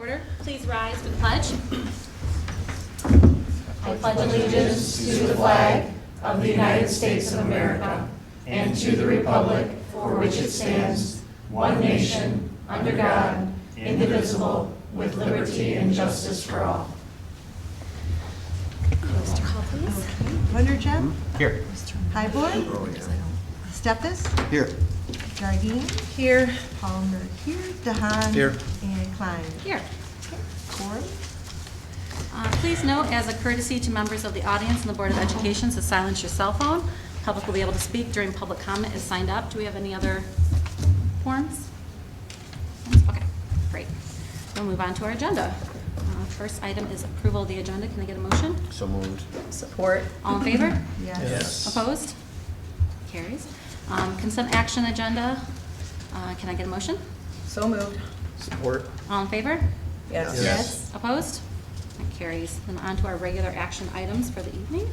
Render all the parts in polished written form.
Order, please rise for the pledge. I pledge allegiance to the flag of the United States of America and to the republic for which it stands, one nation, under God, indivisible, with liberty and justice for all. Roster call, please. Wondergem, Here. Highborn, Steffes, Here. Jardine, here, Palmer, here, DeHaan, Here. and Klein. Here. Quorum. Please note, as a courtesy to members of the audience and the Board of Education, to silence your cell phone. Public will be able to speak during public comment is signed up. Do we have any other forms? Okay, great. We'll move on to our agenda. First item is approval of the agenda. Can I get a motion? So moved. Support. All in favor? Yes. Opposed? Carries. Consent action agenda. Can I get a motion? So moved. Support. All in favor? Yes. Yes. Opposed? That carries. Then on to our regular action items for the evening.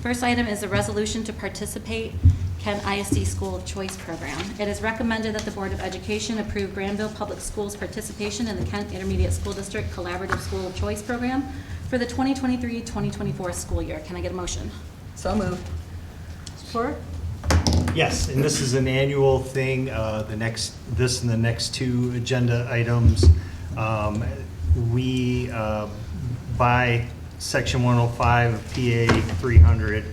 First item is a resolution to participate Kent ISD School Choice Program. It is recommended that the Board of Education approve Grandville Public Schools' participation in the Kent Intermediate School District Collaborative School Choice Program for the 2023-2024 school year. Can I get a motion? So moved. Support. Yes, and this is an annual thing. This and the next two agenda items, we, by Section 105 of PA 300,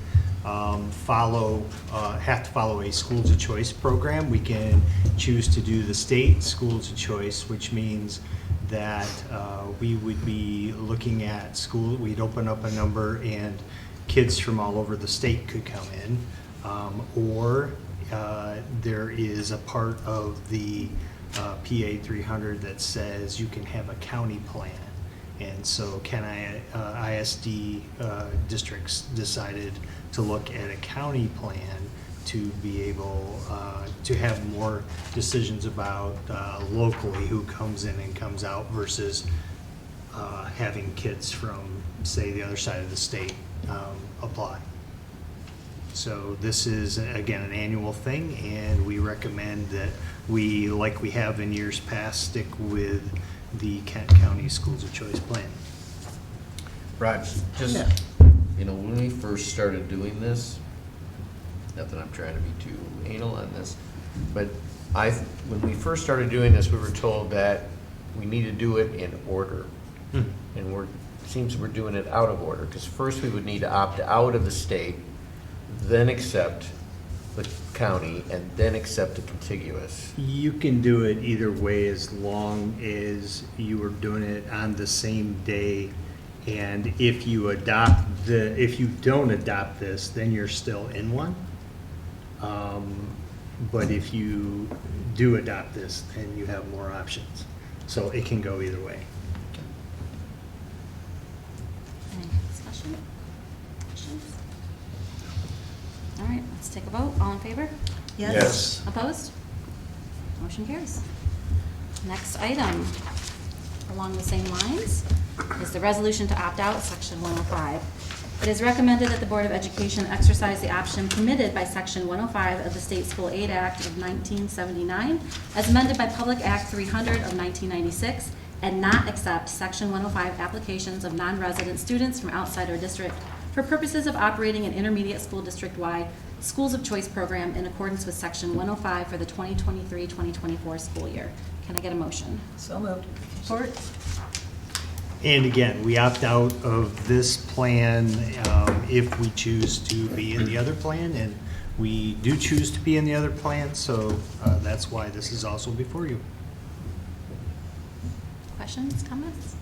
have to follow a schools of choice program. We can choose to do the state schools of choice, which means that we would be looking at school. We'd open up a number, and kids from all over the state could come in. Or there is a part of the PA 300 that says you can have a county plan. And so ISD districts decided to look at a county plan to be able to have more decisions about locally who comes in and comes out versus having kids from, say, the other side of the state apply. So this is, again, an annual thing, and we recommend that we, like we have in years past, stick with the Kent County Schools of Choice plan. Raj, just, when we first started doing this, not that I'm trying to be too anal on this, but when we first started doing this, we were told that we need to do it in order. And seems we're doing it out of order, because first we would need to opt out of the state, then accept the county, and then accept the contiguous. You can do it either way as long as you are doing it on the same day. And if you don't adopt this, then you're still in one. But if you do adopt this, then you have more options. So it can go either way. Any discussion? Questions? All right, let's take a vote. All in favor? Yes. Opposed? Motion carries. Next item, along the same lines, is the resolution to opt out, Section 105. It is recommended that the Board of Education exercise the option permitted by Section 105 of the State School Aid Act of 1979, as amended by Public Act 300 of 1996, and not accept Section 105 applications of non-resident students from outside our district for purposes of operating an intermediate school district-wide schools of choice program in accordance with Section 105 for the 2023-2024 school year. Can I get a motion? So moved. Support. And again, we opt out of this plan if we choose to be in the other plan, and we do choose to be in the other plan, so that's why this is also before you. Questions, comments?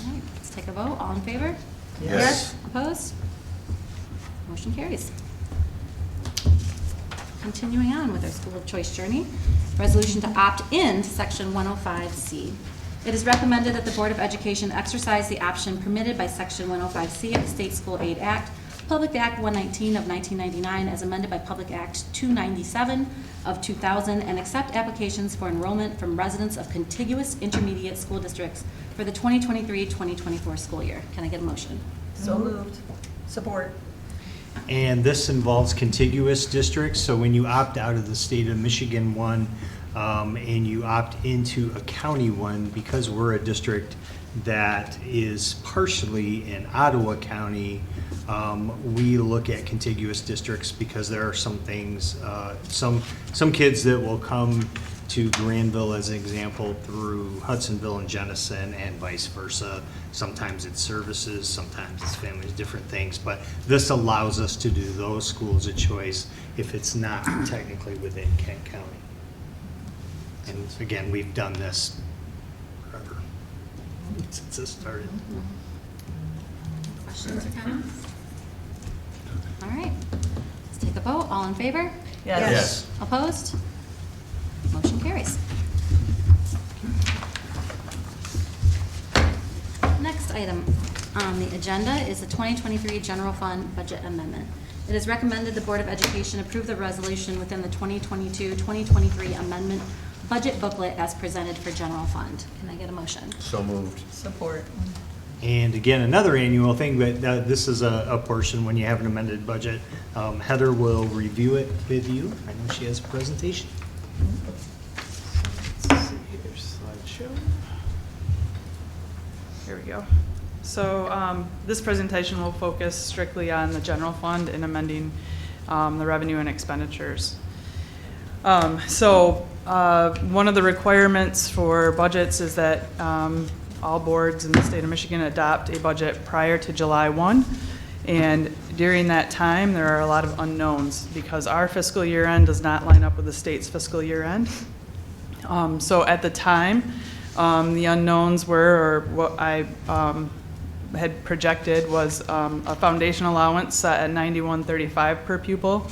All right, let's take a vote. All in favor? Yes. Opposed? Motion carries. Continuing on with our school of choice journey, resolution to opt in to Section 105C. It is recommended that the Board of Education exercise the option permitted by Section 105C of the State School Aid Act, Public Act 119 of 1999 as amended by Public Act 297 of 2000, and accept applications for enrollment from residents of contiguous intermediate school districts for the 2023-2024 school year. Can I get a motion? So moved. Support. And this involves contiguous districts, so when you opt out of the state of Michigan one, and you opt into a county one, because we're a district that is partially in Ottawa County, we look at contiguous districts because there are some things, some kids that will come to Grandville, as an example, through Hudsonville and Jenison, and vice versa. Sometimes it's services, sometimes it's families, different things, but this allows us to do those schools of choice if it's not technically within Kent County. And again, we've done this forever, since this started. Questions or comments? All right, let's take a vote. All in favor? Yes. Opposed? Motion carries. Next item on the agenda is the 2023 General Fund Budget Amendment. It is recommended the Board of Education approve the resolution within the 2022-2023 amendment budget booklet as presented for general fund. Can I get a motion? So moved. Support. And again, another annual thing, but this is a portion when you have an amended budget. Heather will review it with you. I know she has a presentation. Let's see here, slideshow. Here we go. So this presentation will focus strictly on the general fund and amending the revenue and expenditures. One of the requirements for budgets is that all boards in the state of Michigan adopt a budget prior to July 1. And during that time, there are a lot of unknowns because our fiscal year end does not line up with the state's fiscal year end. So at the time, the unknowns were, or what I had projected was a foundation allowance set at $91.35 per pupil.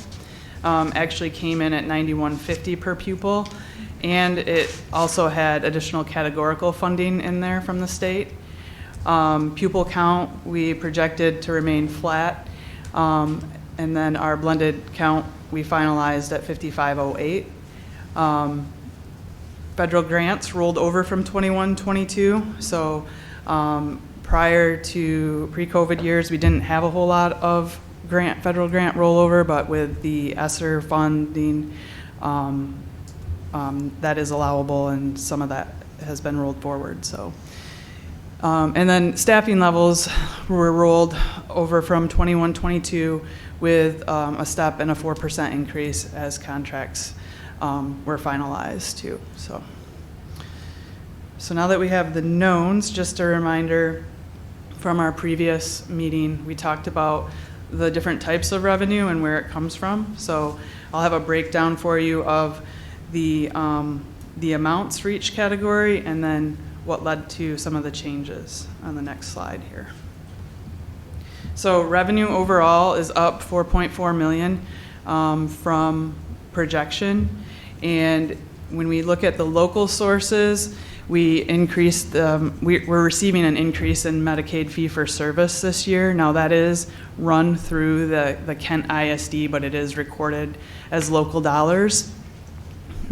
Actually came in at $91.50 per pupil. And it also had additional categorical funding in there from the state. Pupil count, we projected to remain flat. And then our blended count, we finalized at 5,508. Federal grants rolled over from 21-22. So prior to pre-COVID years, we didn't have a whole lot of federal grant rollover, but with the ESSER funding, that is allowable, and some of that has been rolled forward. So, and then staffing levels were rolled over from 21-22 with a step and a 4% increase as contracts were finalized too. So now that we have the knowns, just a reminder from our previous meeting, we talked about the different types of revenue and where it comes from. So I'll have a breakdown for you of the amounts for each category and then what led to some of the changes on the next slide here. So revenue overall is up 4.4 million from projection. And when we look at the local sources, we increased, we're receiving an increase in Medicaid fee-for-service this year. Now that is run through the Kent ISD, but it is recorded as local dollars.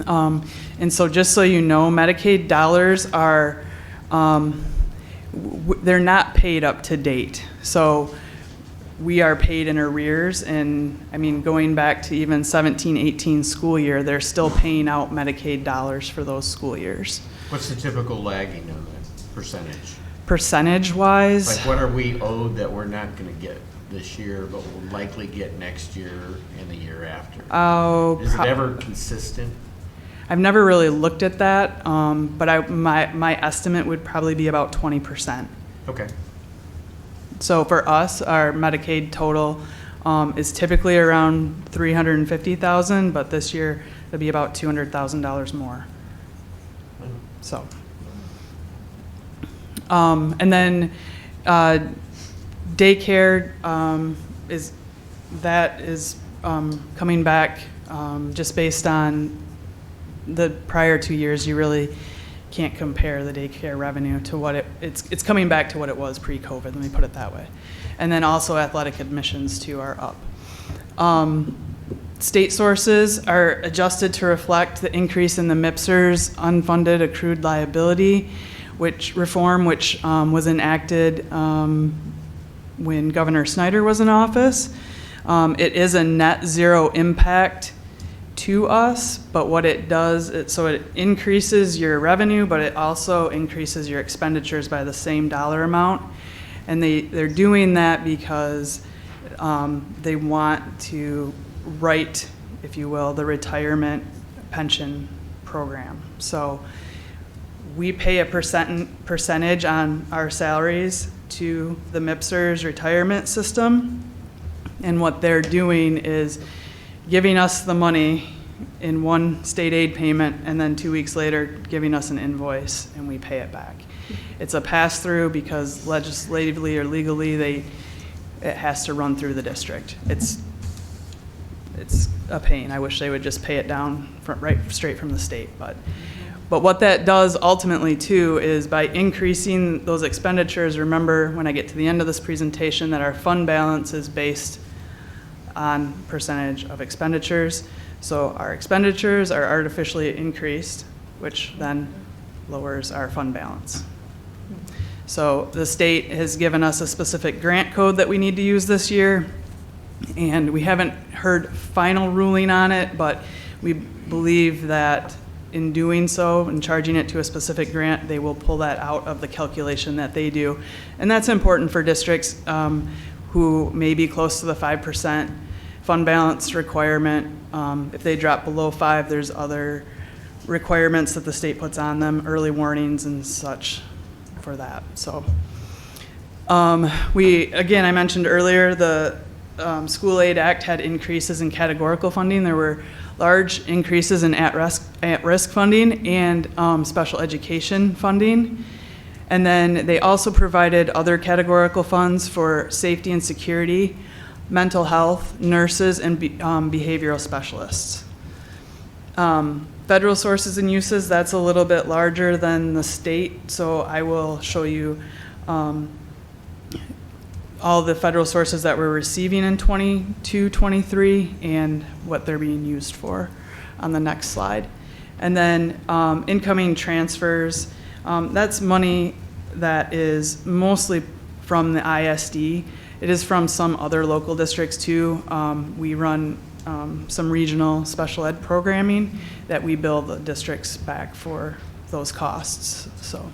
And so just so you know, Medicaid dollars are, they're not paid up to date. So we are paid in arrears, and I mean, going back to even 17-18 school year, they're still paying out Medicaid dollars for those school years. What's the typical lagging on that percentage? Percentage-wise? Like what are we owed that we're not gonna get this year, but will likely get next year and the year after? Oh, Is it ever consistent? I've never really looked at that, but my estimate would probably be about 20%. Okay. So for us, our Medicaid total is typically around $350,000, but this year it'll be about $200,000 more. So, and then daycare is coming back just based on the prior 2 years. You really can't compare the daycare revenue to what it's coming back to what it was pre-COVID, let me put it that way. And then also athletic admissions too are up. State sources are adjusted to reflect the increase in the MIPSR's unfunded accrued liability, which was enacted when Governor Snyder was in office. It is a net zero impact to us, but what it does, so it increases your revenue, but it also increases your expenditures by the same dollar amount. And they're doing that because they want to right, if you will, the retirement pension program. So we pay a percentage on our salaries to the MIPSers retirement system. And what they're doing is giving us the money in one state aid payment, and then 2 weeks later giving us an invoice and we pay it back. It's a pass-through because legislatively or legally it has to run through the district. It's a pain. I wish they would just pay it down right straight from the state. But what that does ultimately too is by increasing those expenditures, remember when I get to the end of this presentation that our fund balance is based on percentage of expenditures. So our expenditures are artificially increased, which then lowers our fund balance. So the state has given us a specific grant code that we need to use this year, and we haven't heard final ruling on it, but we believe that in doing so and charging it to a specific grant, they will pull that out of the calculation that they do. And that's important for districts who may be close to the 5% fund balance requirement. If they drop below 5, there's other requirements that the state puts on them, early warnings and such for that. So I mentioned earlier, the School Aid Act had increases in categorical funding. There were large increases in at-risk funding and special education funding. And then they also provided other categorical funds for safety and security, mental health, nurses, and behavioral specialists. Federal sources and uses, that's a little bit larger than the state, so I will show you all the federal sources that we're receiving in 22-23 and what they're being used for on the next slide. And then incoming transfers, that's money that is mostly from the ISD. It is from some other local districts too. We run some regional special ed programming that we bill the districts back for those costs. So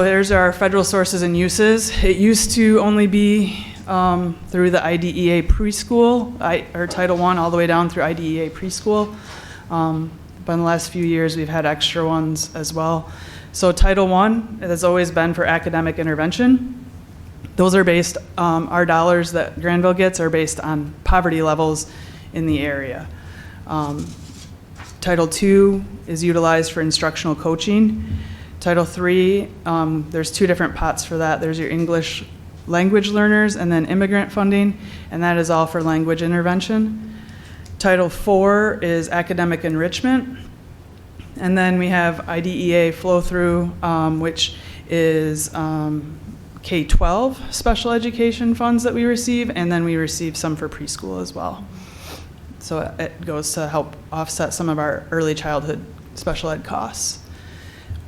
here's our federal sources and uses. It used to only be through the IDEA preschool, or Title I all the way down through IDEA preschool. But in the last few years, we've had extra ones as well. So Title I has always been for academic intervention. Those are based, our dollars that Grandville gets are based on poverty levels in the area. Title II is utilized for instructional coaching. Title III, there's two different pots for that. There's your English language learners and then immigrant funding, and that is all for language intervention. Title IV is academic enrichment. And then we have IDEA flow-through, which is K-12 special education funds that we receive, and then we receive some for preschool as well. So it goes to help offset some of our early childhood special ed costs.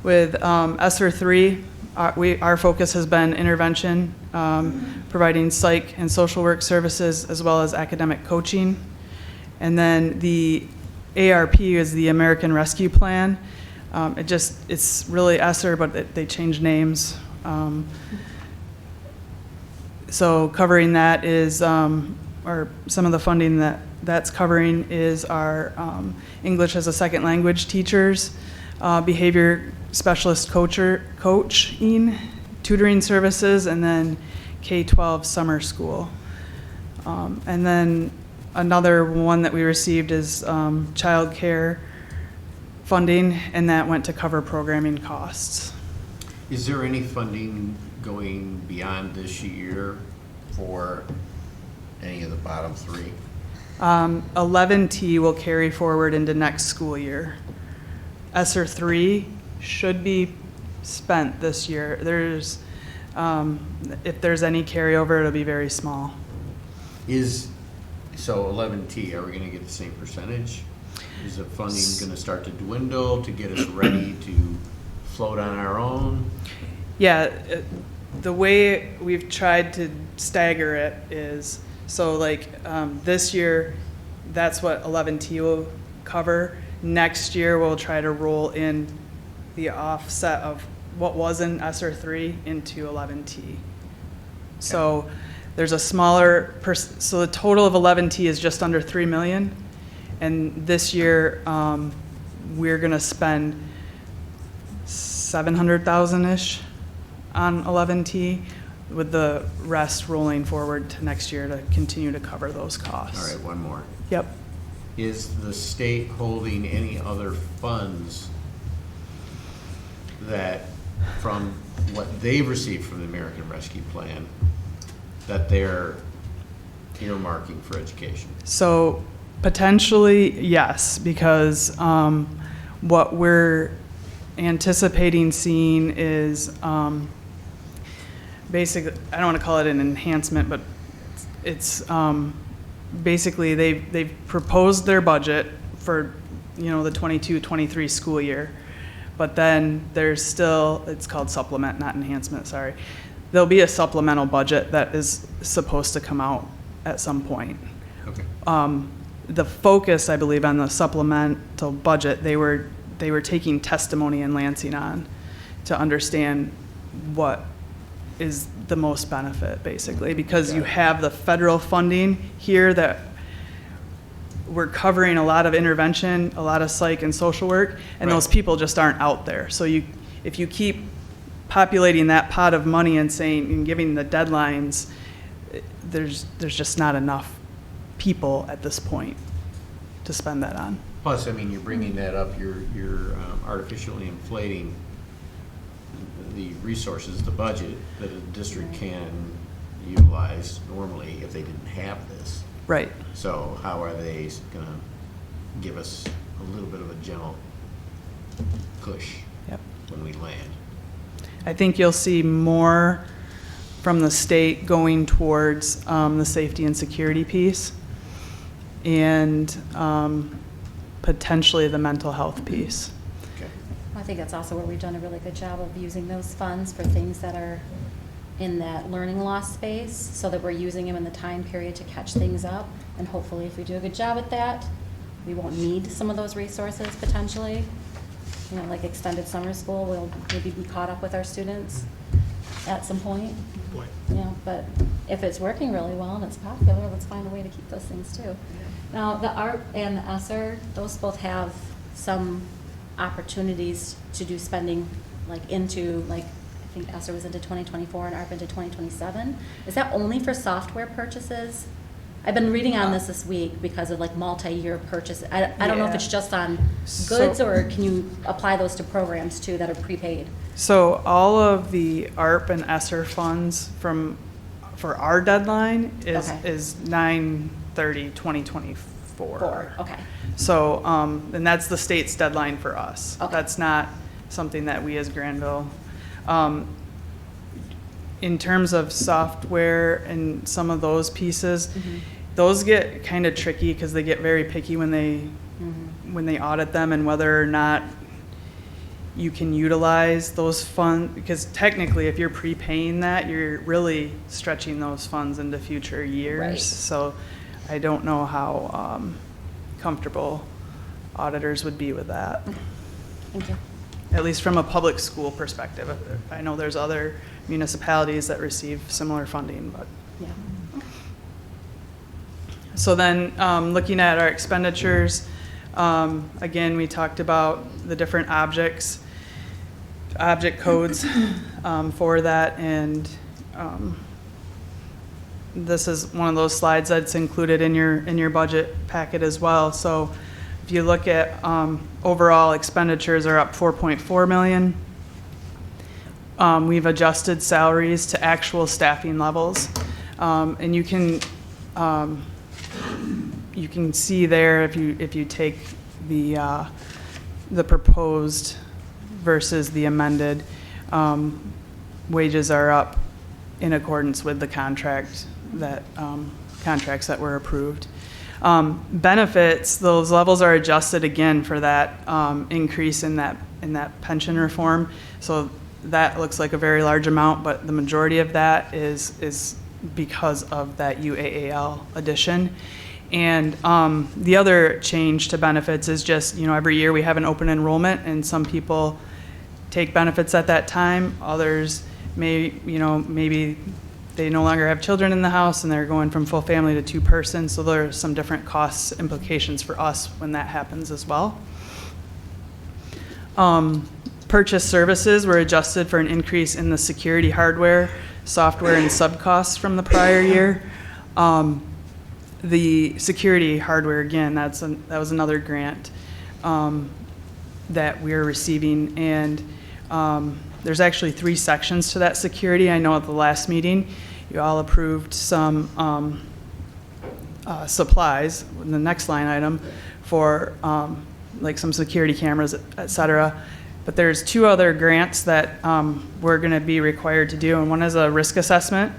With ESSER 3, our focus has been intervention, providing psych and social work services, as well as academic coaching. And then the ARP is the American Rescue Plan. It's really ESSER, but they changed names. So covering that is, or some of the funding that's covering is our English as a second language teachers, behavior specialist coaching, tutoring services, and then K-12 summer school. And then another one that we received is child care funding, and that went to cover programming costs. Is there any funding going beyond this year for any of the bottom three? 11T will carry forward into next school year. ESSER 3 should be spent this year. There's, if there's any carryover, it'll be very small. So 11T, are we going to get the same percentage? Is the funding going to start to dwindle to get us ready to float on our own? Yeah, the way we've tried to stagger it is So like this year, that's what 11T will cover. Next year, we'll try to roll in the offset of what was in ESSER 3 into 11T. So there's a smaller, so the total of 11T is just under 3 million. And this year, we're gonna spend 700,000-ish on 11T, with the rest rolling forward to next year to continue to cover those costs. All right, one more. Yep. Is the state holding any other funds that, from what they've received from the American Rescue Plan, that they're earmarking for education? So potentially, yes, because what we're anticipating seeing is basically, I don't want to call it an enhancement, but it's basically they've proposed their budget for, you know, the 22-23 school year, but then there's still, it's called supplement, not enhancement, sorry. There'll be a supplemental budget that is supposed to come out at some point. Okay. The focus, I believe, on the supplemental budget, they were taking testimony in Lansing on to understand what is the most benefit, basically, because you have the federal funding here that we're covering a lot of intervention, a lot of psych and social work, and Right. those people just aren't out there. So if you keep populating that pot of money and saying, and giving the deadlines, there's just not enough people at this point to spend that on. Plus, I mean, you're bringing that up, you're artificially inflating the resources, the budget that a district can utilize normally if they didn't have this. Right. So how are they gonna give us a little bit of a gentle push Yep. when we land? I think you'll see more from the state going towards the safety and security piece, and potentially the mental health piece. Okay. I think that's also where we've done a really good job of using those funds for things that are in that learning loss space, so that we're using them in the time period to catch things up. And hopefully, if we do a good job at that, we won't need some of those resources potentially. You know, like extended summer school, we'll maybe be caught up with our students at some point. You know, but if it's working really well and it's popular, let's find a way to keep those things too. Now, the ARP and the ESSER, those both have some opportunities to do spending, like into, like, I think ESSER was into 2024 and ARP into 2027. Is that only for software purchases? I've been reading on this week because of like multi-year purchases. I don't know if Yeah. it's just on So- goods, or can you apply those to programs too that are prepaid? So all of the ARP and ESSER funds for our deadline is Okay. is 9/30/2024. Okay. So, and that's the state's deadline for us. Okay. That's not something that we as Grandville, in terms of software and some of those pieces, Mhm. those get kind of tricky because they get very picky when they audit them, and whether or not you can utilize those funds, because technically if you're prepaying that, you're really stretching those funds into future years. Right. So I don't know how comfortable auditors would be with that, Thank you. at least from a public school perspective. I know there's other municipalities that receive similar funding, but. Yeah. So then, looking at our expenditures, again, we talked about the different object codes for that, and this is one of those slides that's included in your budget packet as well. So if you look at overall expenditures are up 4.4 million. We've adjusted salaries to actual staffing levels, and you can see there if you take the proposed versus the amended, wages are up in accordance with the contracts that were approved. Benefits, those levels are adjusted again for that increase in that pension reform. So that looks like a very large amount, but the majority of that is because of that UAAL addition. And the other change to benefits is just, every year we have an open enrollment, and some people take benefits at that time. Others maybe they no longer have children in the house and they're going from full family to 2-person. So there are some different costs implications for us when that happens as well. Purchase services were adjusted for an increase in the security hardware, software, and sub costs from the prior year. The security hardware, again, that was another grant that we're receiving, and there's actually 3 sections to that security. I know at the last meeting you all approved some supplies in the next line item for like some security cameras, et cetera. But there's 2 other grants that we're going to be required to do, and one is a risk assessment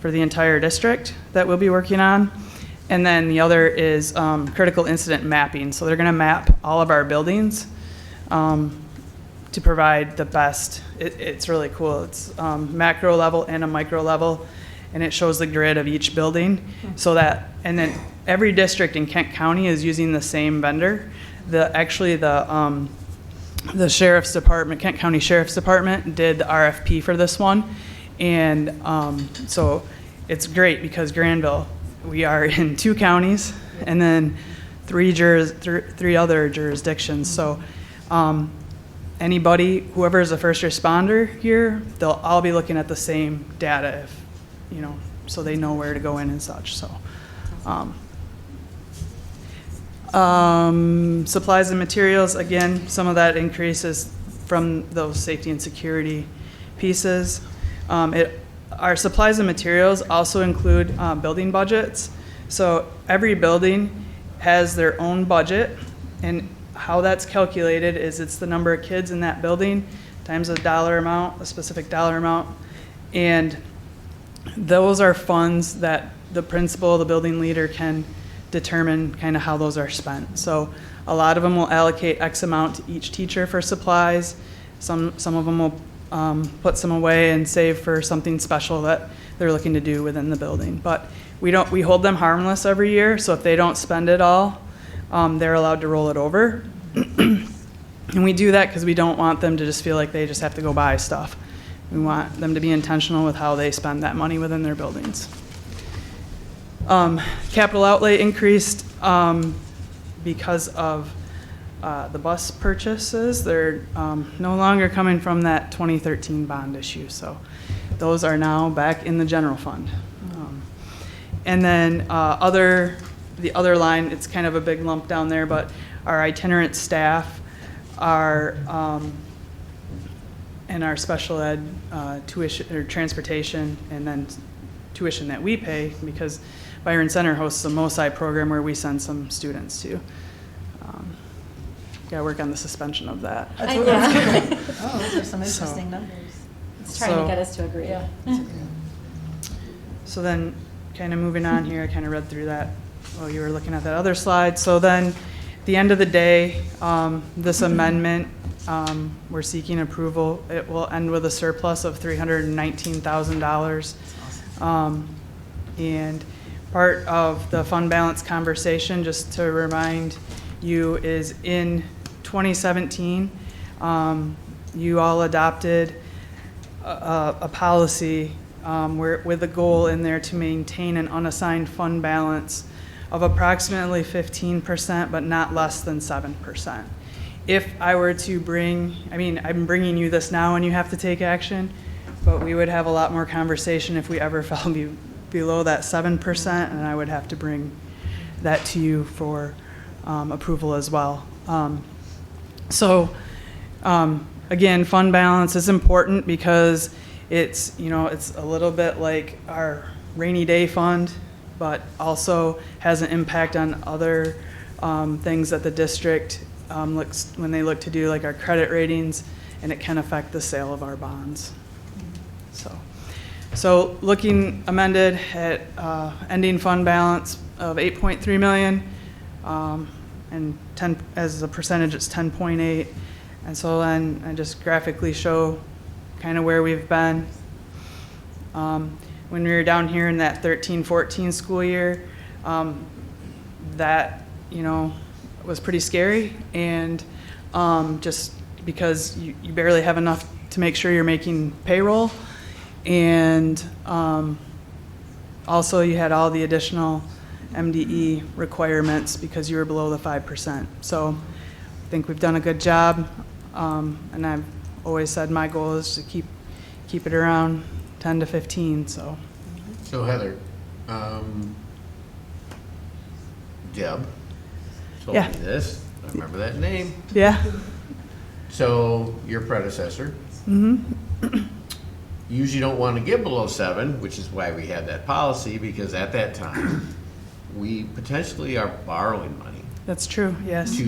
for the entire district that we'll be working on. And then the other is critical incident mapping. So they're going to map all of our buildings to provide the best. It's really cool. It's macro level and a micro level, and it shows the grid of each building. So that, and then every district in Kent County is using the same vendor. The Sheriff's Department, Kent County Sheriff's Department, did the RFP for this one, and so it's great because Grandville, we are in 2 counties and then 3 other jurisdictions. So anybody, whoever is a first responder here, they'll all be looking at the same data, if so they know where to go in and such. So supplies and materials, again, some of that increases from those safety and security pieces. Our supplies and materials also include building budgets. So every building has their own budget, and how that's calculated is it's the number of kids in that building times a dollar amount, a specific dollar amount. And those are funds that the principal, the building leader, can determine kind of how those are spent. So a lot of them will allocate X amount to each teacher for supplies. Some of them will put some away and save for something special that they're looking to do within the building. But we hold them harmless every year, so if they don't spend it all, they're allowed to roll it over. And we do that because we don't want them to just feel like they just have to go buy stuff. We want them to be intentional with how they spend that money within their buildings. Capital outlay increased because of the bus purchases. They're no longer coming from that 2013 bond issue, so those are now back in the general fund. And then the other line, it's kind of a big lump down there, but our itinerant staff, and our special ed tuition or transportation, and then tuition that we pay, because Byron Center hosts a MOSI program where we send some students to. Got to work on the suspension of that. That's what I was thinking. Oh, those are some interesting numbers. It's trying to get us to agree. Yeah. So then, kind of moving on here, I kind of read through that while you were looking at that other slide. So then, at the end of the day, this amendment, we're seeking approval. It will end with a surplus of $319,000. And part of the fund balance conversation, just to remind you, is in 2017, you all adopted a policy with a goal in there to maintain an unassigned fund balance of approximately 15%, but not less than 7%. If I were to I'm bringing you this now and you have to take action, but we would have a lot more conversation if we ever fell below that 7%, and I would have to bring that to you for approval as well. Again, fund balance is important because it's a little bit like our rainy day fund, but also has an impact on other things that the district looks when they look to do, like our credit ratings, and it can affect the sale of our bonds. So looking amended at ending fund balance of 8.3 million, and 10 as a percentage, it's 10.8. And so then I just graphically show kind of where we've been. When when we were down here in that 13-14 school year, that, was pretty scary. And just because you barely have enough to make sure you're making payroll. And also you had all the additional MDE requirements because you were below the 5%. So I think we've done a good job. And I've always said my goal is to keep it around 10 to 15, so. So Heather, Deb told Yeah. me this. I remember that name. Yeah. So your predecessor usually don't want to get below 7, which is why we had that policy, because at that time, we potentially are borrowing money That's true, yes.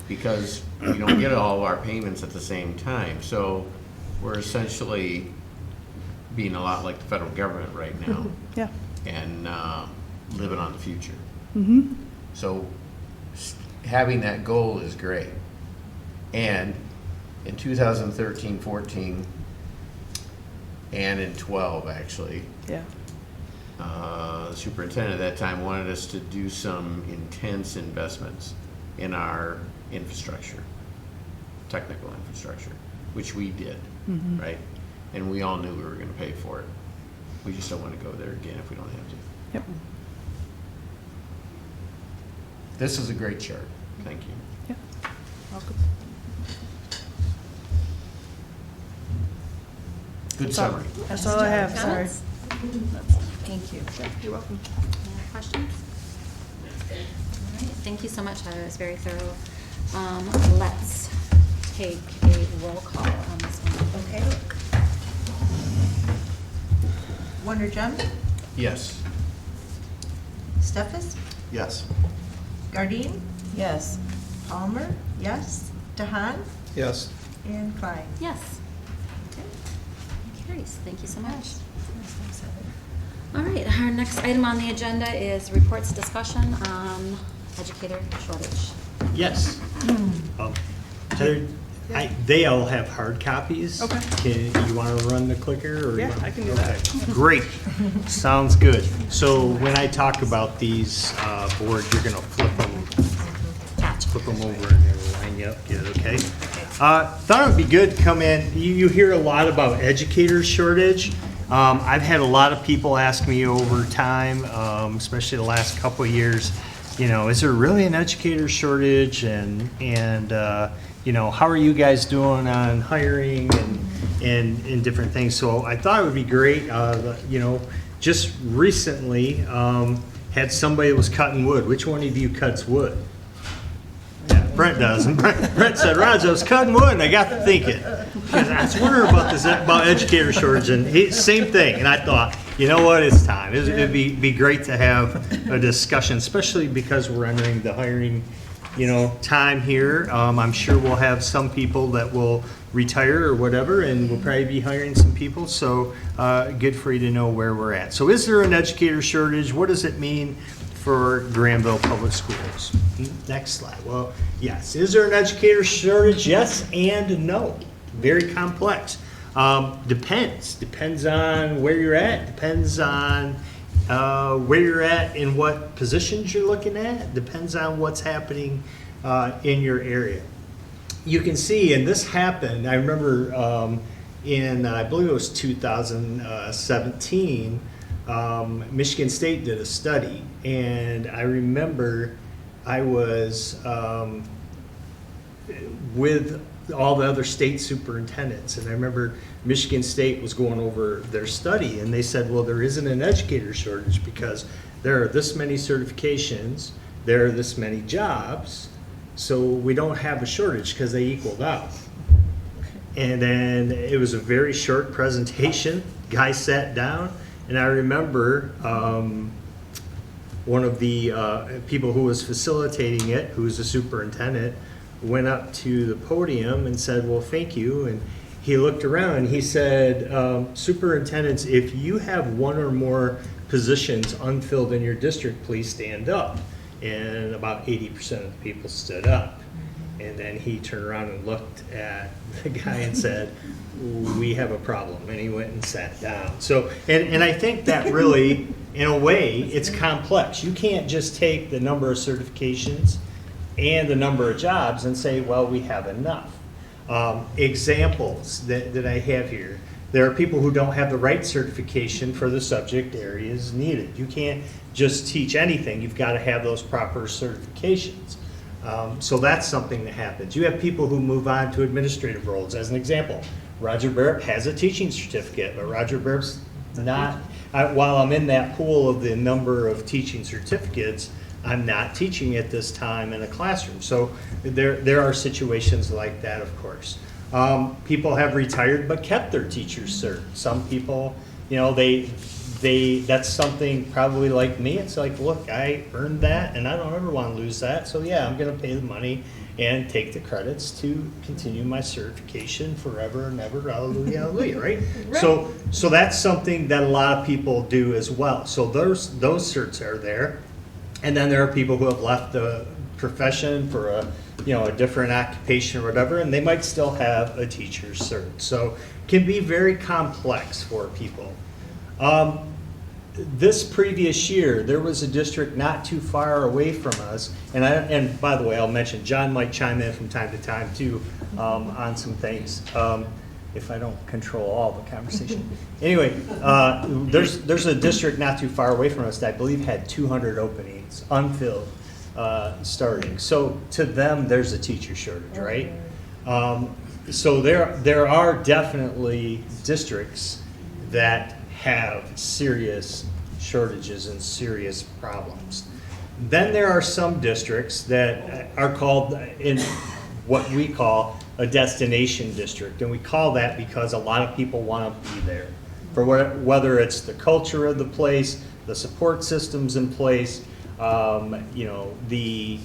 because we don't get all of our payments at the same time. So we're essentially being a lot like the federal government right now Yeah. and living on the future. Mm-hmm. So having that goal is great. And in 2013, 14, and in 12, actually, Yeah. the superintendent at that time wanted us to do some intense investments in our infrastructure, technical infrastructure, which we did, right? And we all knew we were going to pay for it. We just don't want to go there again if we don't have to. Yep. This is a great chart. Thank you. Yep. Welcome. Good summary. That's all I have, sorry. Comments? Thank you. You're welcome. Any other questions? All right, thank you so much, Heather, it was very thorough. Let's take a roll call on this one. Okay. Wonderjum, Yes. Steffes, Yes. Gardine, Yes. Palmer, yes, DeHaan, Yes. and Klein. Yes. Okay. Carries, thank you so much. All right, our next item on the agenda is reports discussion on educator shortage. Yes. Heather, they all have hard copies. Okay. You want to run the clicker? Or Yeah, I can do that. Okay. Great. Sounds good. So when I talk about these boards, you're going to flip them over and they'll line you up good, okay? Thought it would be good to come in. You hear a lot about educator shortage. I've had a lot of people ask me over time, especially the last couple of years, is there really an educator shortage? And how are you guys doing on hiring and different things? So I thought it would be great, just recently, had somebody that was cutting wood. Which one of you cuts wood? Yeah, Brent does. And Brent said, Roger, I was cutting wood, and I got to thinking. Because I was wondering about educator shortage, and same thing. And I thought, you know what, it's time. It'd be great to have a discussion, especially because we're entering the hiring, time here. I'm sure we'll have some people that will retire or whatever, and we'll probably be hiring some people. So good for you to know where we're at. So is there an educator shortage? What does it mean for Grandville Public Schools? Next slide. Well, yes. Is there an educator shortage? Yes and no. Very complex. Depends on where you're at. Depends on where you're at and what positions you're looking at. Depends on what's happening in your area. You can see, and this happened, I remember in, I believe it was 2017, Michigan State did a study, and I remember I was with all the other state superintendents, and I remember Michigan State was going over their study, and they said, well, there isn't an educator shortage because there are this many certifications, there are this many jobs, so we don't have a shortage because they equaled out. And then it was a very short presentation. Guy sat down, and I remember one of the people who was facilitating it, who was the superintendent, went up to the podium and said, well, thank you. And he looked around and he said, superintendents, if you have one or more positions unfilled in your district, please stand up. And about 80% of the people stood up. And then he turned around and looked at the guy and said, we have a problem. And he went and sat down. So, and I think that really, in a way, it's complex. You can't just take the number of certifications and the number of jobs and say, well, we have enough. Examples that I have here. There are people who don't have the right certification for the subject areas needed. You can't just teach anything. You've got to have those proper certifications. So that's something that happens. You have people who move on to administrative roles. As an example, Roger Barrett has a teaching certificate, but Roger Barrett's not, while I'm in that pool of the number of teaching certificates, I'm not teaching at this time in a classroom. So there are situations like that, of course. People have retired but kept their teacher's cert. Some people, you know, that's something probably like me. It's like, look, I earned that and I don't ever want to lose that. So yeah, I'm going to pay the money and take the credits to continue my certification forever and ever. Hallelujah, hallelujah, right? So that's something that a lot of people do as well. So those certs are there. And then there are people who have left the profession for a different occupation or whatever, and they might still have a teacher's cert. So it can be very complex for people. This previous year, there was a district not too far away from us, and by the way, I'll mention John might chime in from time to time too on some things. If I don't control all the conversation. Anyway, there's a district not too far away from us that I believe had 200 openings, unfilled, starting. So to them, there's a teacher shortage, right? So there are definitely districts that have serious shortages and serious problems. Then there are some districts that are called in what we call a destination district, and we call that because a lot of people want to be there for whether it's the culture of the place, the support systems in place, the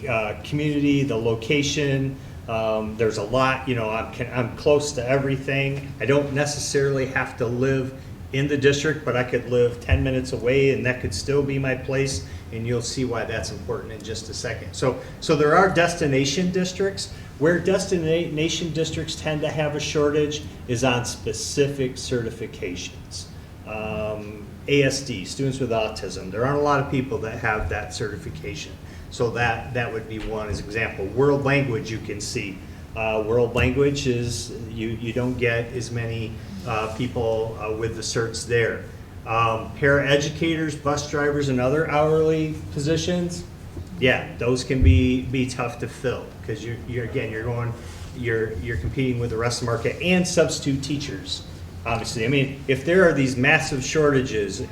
community, the location. There's a lot. I'm close to everything. I don't necessarily have to live in the district, but I could live 10 minutes away, and that could still be my place. And you'll see why that's important in just a second. So there are destination districts. Where destination districts tend to have a shortage is on specific certifications. ASD, students with autism. There aren't a lot of people that have that certification. So that would be one as example. World language, you can see. World language is, you don't get as many people with the certs there. Paraeducators, bus drivers, and other hourly positions, yeah, those can be tough to fill because you're competing with the rest of the market, and substitute teachers. Obviously, I mean, if there are these massive shortages,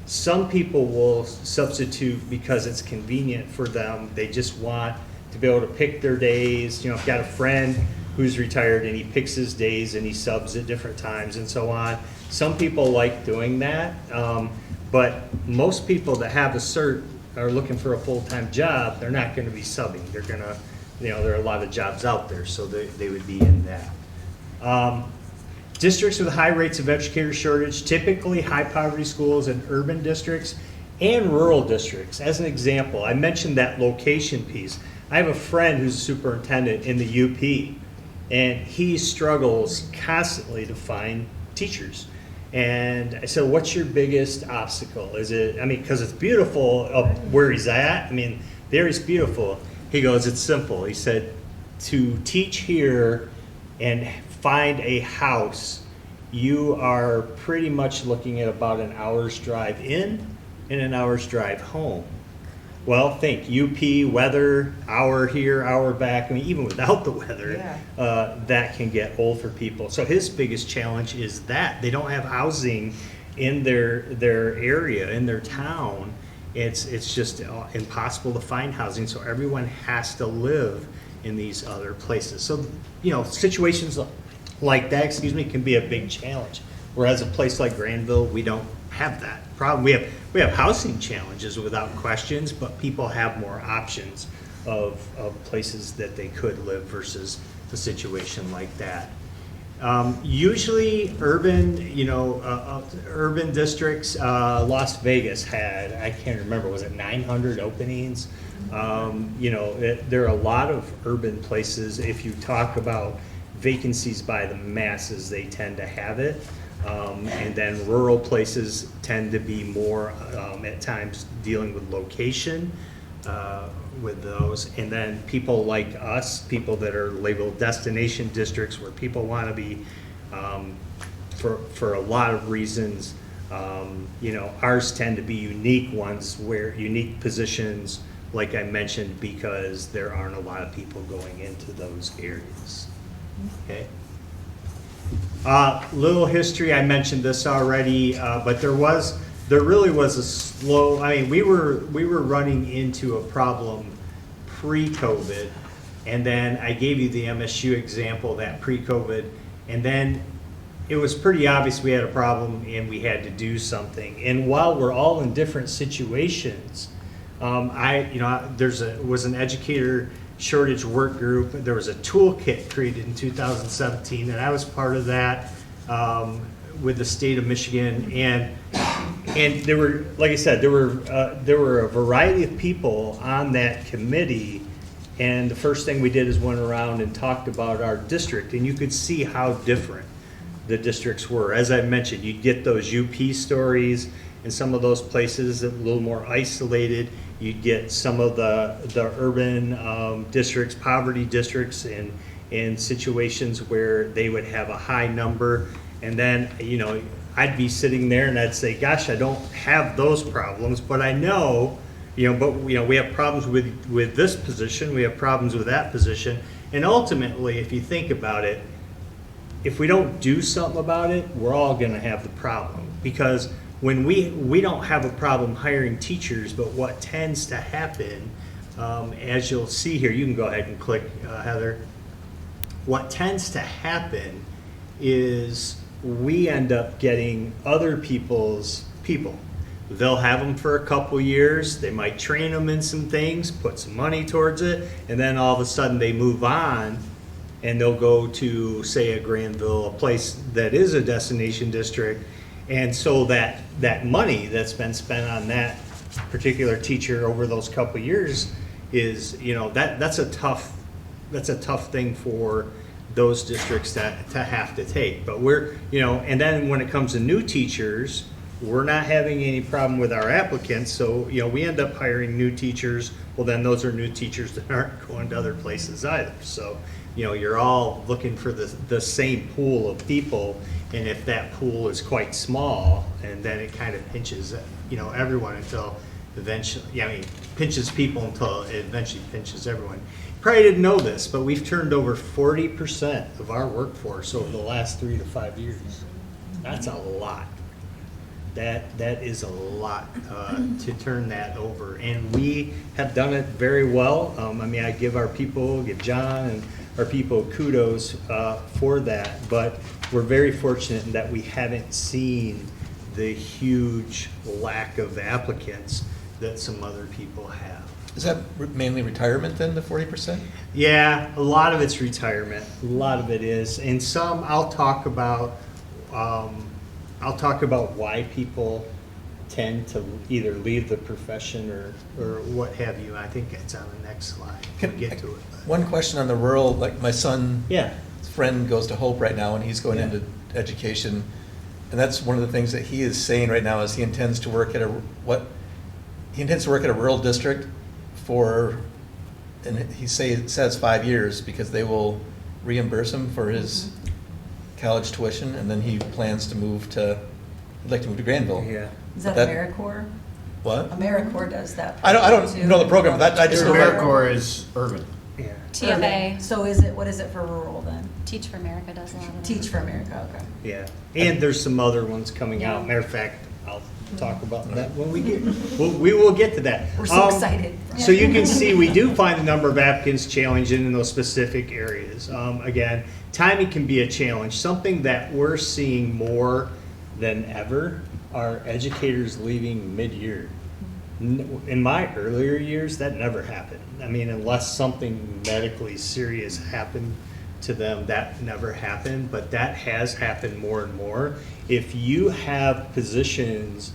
some people will substitute because it's convenient for them. They just want to be able to pick their days. I've got a friend who's retired and he picks his days and he subs at different times and so on. Some people like doing that, but most people that have a cert are looking for a full-time job. They're not going to be subbing. They're going to, there are a lot of jobs out there, so they would be in that. Districts with high rates of educator shortage, typically high poverty schools in urban districts and rural districts. As an example, I mentioned that location piece. I have a friend who's a superintendent in the UP, and he struggles constantly to find teachers. And I said, what's your biggest obstacle? Is it, because it's beautiful up where he's at. The area's beautiful. He goes, it's simple. He said, to teach here and find a house, you are pretty much looking at about an hour's drive in and an hour's drive home. Well, think UP, weather, hour here, hour back. Even without the weather, that can get old for people. So his biggest challenge is that they don't have housing in their area, in their town. It's just impossible to find housing. So everyone has to live in these other places. So situations like that, can be a big challenge. Whereas a place like Grandville, we don't have that problem. We have housing challenges without questions, but people have more options of places that they could live versus a situation like that. Usually urban, urban districts, Las Vegas had, I can't remember, was it 900 openings? There are a lot of urban places, if you talk about vacancies by the masses, they tend to have it. And then rural places tend to be more, at times, dealing with location with those. And then people like us, people that are labeled destination districts where people want to be for a lot of reasons. Ours tend to be unique ones, where unique positions, like I mentioned, because there aren't a lot of people going into those areas. Okay. Little history, I mentioned this already, but there really was a slow, we were running into a problem pre-COVID, and then I gave you the MSU example, that pre-COVID, and then it was pretty obvious we had a problem and we had to do something. And while we're all in different situations, was an educator shortage work group. There was a toolkit created in 2017, and I was part of that with the state of Michigan. And there were, like I said, there were a variety of people on that committee. And the first thing we did is went around and talked about our district, and you could see how different the districts were. As I mentioned, you'd get those UP stories in some of those places, a little more isolated. You'd get some of the urban districts, poverty districts, in situations where they would have a high number. And then, I'd be sitting there and I'd say, gosh, I don't have those problems, but I know, we have problems with this position, we have problems with that position. And ultimately, if you think about it, if we don't do something about it, we're all gonna have the problem. Because when we don't have a problem hiring teachers, but what tends to happen, as you'll see here, you can go ahead and click, Heather. What tends to happen is we end up getting other people's people. They'll have them for a couple years, they might train them in some things, put some money towards it, and then all of a sudden they move on and they'll go to, say, a Grandville, a place that is a destination district. And so that money that's been spent on that particular teacher over those couple years is, that's a tough thing for those districts to have to take. But and then when it comes to new teachers, we're not having any problem with our applicants, so, we end up hiring new teachers. Well, then those are new teachers that aren't going to other places either. So, you're all looking for the same pool of people, and if that pool is quite small, and then it kind of pinches, everyone until eventually, pinches people until it eventually pinches everyone. Probably didn't know this, but we've turned over 40% of our workforce over the last 3 to 5 years. That's a lot. That is a lot to turn that over, and we have done it very well. I give our people, give John and our people kudos for that, but we're very fortunate in that we haven't seen the huge lack of applicants that some other people have. Is that mainly retirement then, the 40%? Yeah, a lot of it's retirement. A lot of it is, and some I'll talk about why people tend to either leave the profession or what have you. I think it's on the next slide. We'll get to it. One question on the rural, like my son's Yeah. friend goes to Hope right now, and he's going into education. And that's one of the things that he is saying right now is he intends to work at a rural district and he says 5 years, because they will reimburse him for his college tuition, and then he plans to he'd like to move to Grandville. Yeah. Is that That- AmeriCorps? What? AmeriCorps does that. I don't too. know the program, but I just know that. AmeriCorps is urban. Yeah. TFA, So what is it for rural then? Teach for America does a lot of that. Teach for America, okay. Yeah, and there's some other ones coming out. Yeah. Matter of fact, I'll talk about that when we will get to that. We're so excited. So you can see, we do find the number of applicants challenging in those specific areas. Again, timing can be a challenge. Something that we're seeing more than ever are educators leaving mid-year. In my earlier years, that never happened. Unless something medically serious happened to them, that never happened, but that has happened more and more. If you have positions,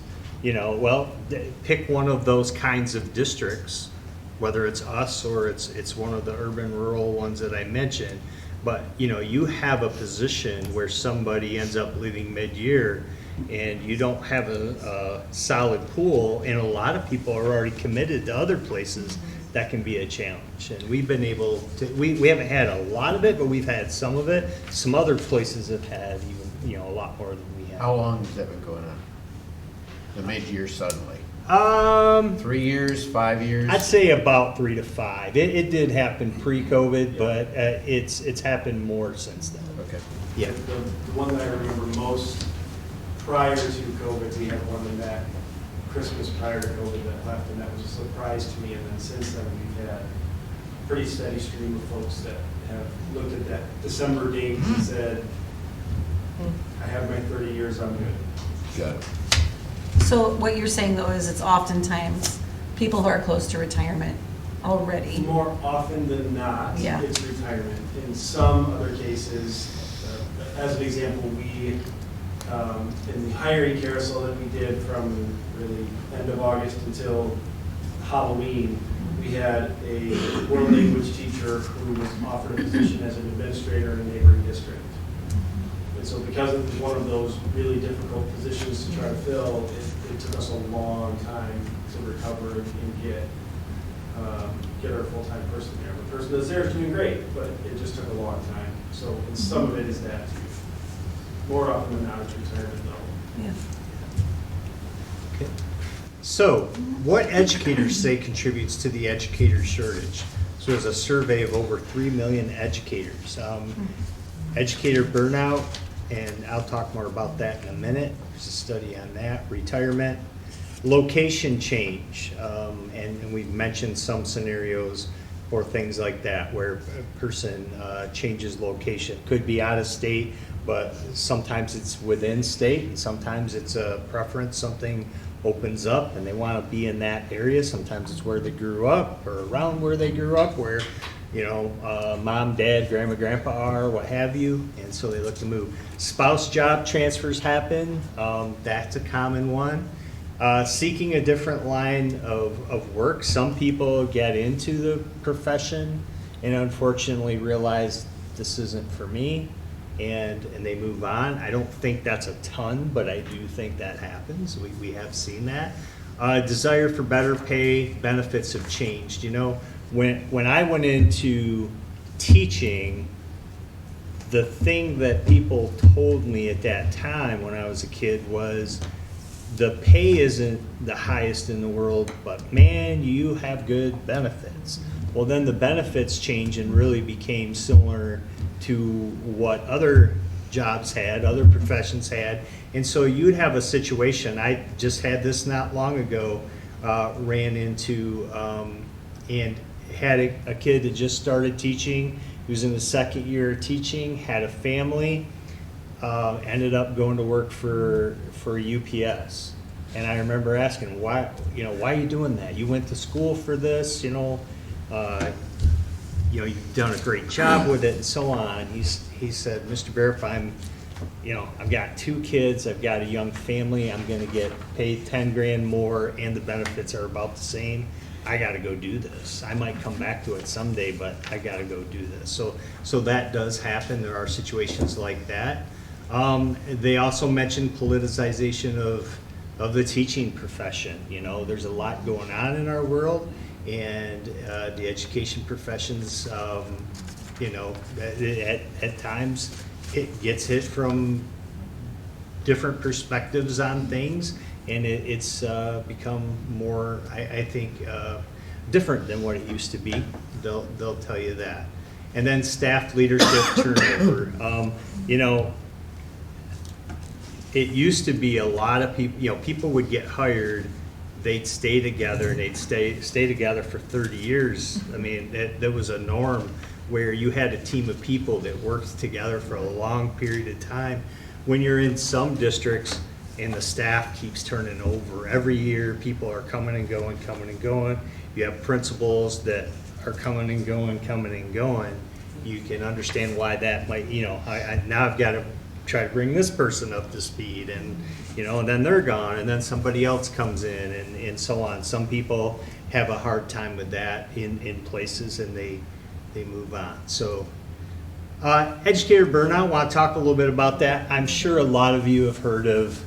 pick one of those kinds of districts, whether it's us or it's one of the urban rural ones that I mentioned, but you have a position where somebody ends up leaving mid-year and you don't have a solid pool, and a lot of people are already committed to other places, that can be a challenge. And we've been able to, we haven't had a lot of it, but we've had some of it. Some other places have had even, a lot more than we have. How long has that been going on? The mid-year suddenly? 3 years, 5 years? I'd say about 3 to 5. It did happen pre-COVID, but it's happened more since then. Okay. Yeah. The one that I remember most prior to COVID, we had one in that Christmas prior to COVID that left, and that was a surprise to me. And then since then, we've had a pretty steady stream of folks that have looked at that December date and said, I have my 30 years, I'm good. Got it. So what you're saying though is it's oftentimes people who are close to retirement already. More often than not, Yeah. it's retirement. In some other cases, as an example, we, in the hiring carousel that we did from really end of August until Halloween, we had a world language teacher who was offered a position as an administrator in a neighboring district. And so because it was one of those really difficult positions to try to fill, it took us a long time to recover and get our full-time person there. The person that's there is doing great, but it just took a long time. So and some of it is that too. More often than not, it's retirement though. Yeah. Okay. So, what educators say contributes to the educator shortage? So there's a survey of over 3 million educators. Educator burnout, and I'll talk more about that in a minute. There's a study on that. Retirement, location change, and we've mentioned some scenarios or things like that where a person changes location. Could be out of state, but sometimes it's within state, and sometimes it's a preference. Something opens up and they want to be in that area. Sometimes it's where they grew up or around where they grew up, where mom, dad, grandma, grandpa are, what have you, and so they look to move. Spouse job transfers happen. That's a common one. Seeking a different line of work. Some people get into the profession and unfortunately realize this isn't for me, and they move on. I don't think that's a ton, but I do think that happens. We have seen that. Desire for better pay, benefits have changed. When I went into teaching, the thing that people told me at that time when I was a kid was, the pay isn't the highest in the world, but man, you have good benefits. Well, then the benefits changed and really became similar to what other jobs had, other professions had. And so you'd have a situation, I just had this not long ago, ran into, and had a kid that just started teaching, he was in the second year of teaching, had a family, ended up going to work for UPS. And I remember asking, why are you doing that? You went to school for this, you've done a great job with it and so on. He said, Mr. Barrett, I've got 2 kids, I've got a young family, I'm gonna get paid 10 grand more and the benefits are about the same. I gotta go do this. I might come back to it someday, but I gotta go do this. So that does happen. There are situations like that. They also mentioned politicization of the teaching profession. There's a lot going on in our world, and the education professions, at times it gets hit from different perspectives on things, and it's become more, I think, different than what it used to be. They'll tell you that. And then staff leadership turnover. It used to be a lot of people, people would get hired, they'd stay together, and they'd stay together for 30 years. I mean, that was a norm where you had a team of people that worked together for a long period of time. When you're in some districts and the staff keeps turning over every year, people are coming and going. You have principals that are coming and going. you can understand why that might, now I've got to try to bring this person up to speed, and, and then they're gone, and then somebody else comes in, and so on. Some people have a hard time with that in places, and they move on. So, educator burnout, want to talk a little bit about that. I'm sure a lot of you have heard of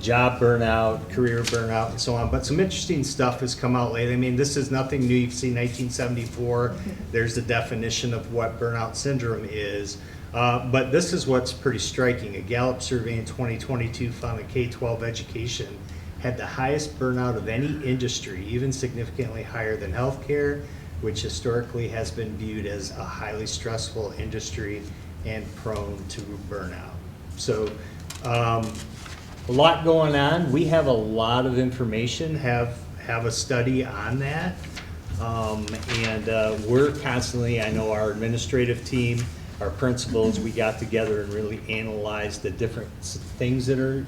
job burnout, career burnout, and so on, but some interesting stuff has come out lately. I mean, this is nothing new. You've seen 1974. There's the definition of what burnout syndrome is. But this is what's pretty striking. A Gallup survey in 2022 found that K-12 education had the highest burnout of any industry, even significantly higher than healthcare, which historically has been viewed as a highly stressful industry and prone to burnout. So a lot going on. We have a lot of information, have a study on that. And we're constantly, I know our administrative team, our principals, we got together and really analyzed the different things that are,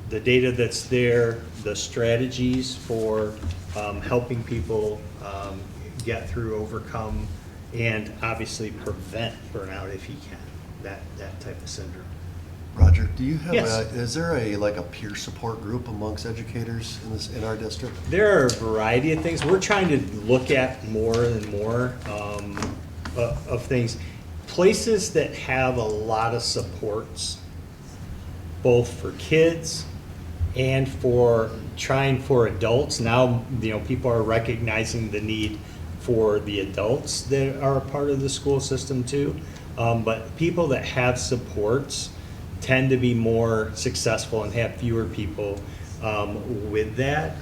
the data that's there, the strategies for helping people get through, overcome, and obviously prevent burnout if you can, that type of syndrome. Roger, do you have Yes. is there a peer support group amongst educators in our district? There are a variety of things. We're trying to look at more and more of things. Places that have a lot of supports, both for kids and for trying for adults. Now, people are recognizing the need for the adults that are a part of the school system too. But people that have supports tend to be more successful and have fewer people with that.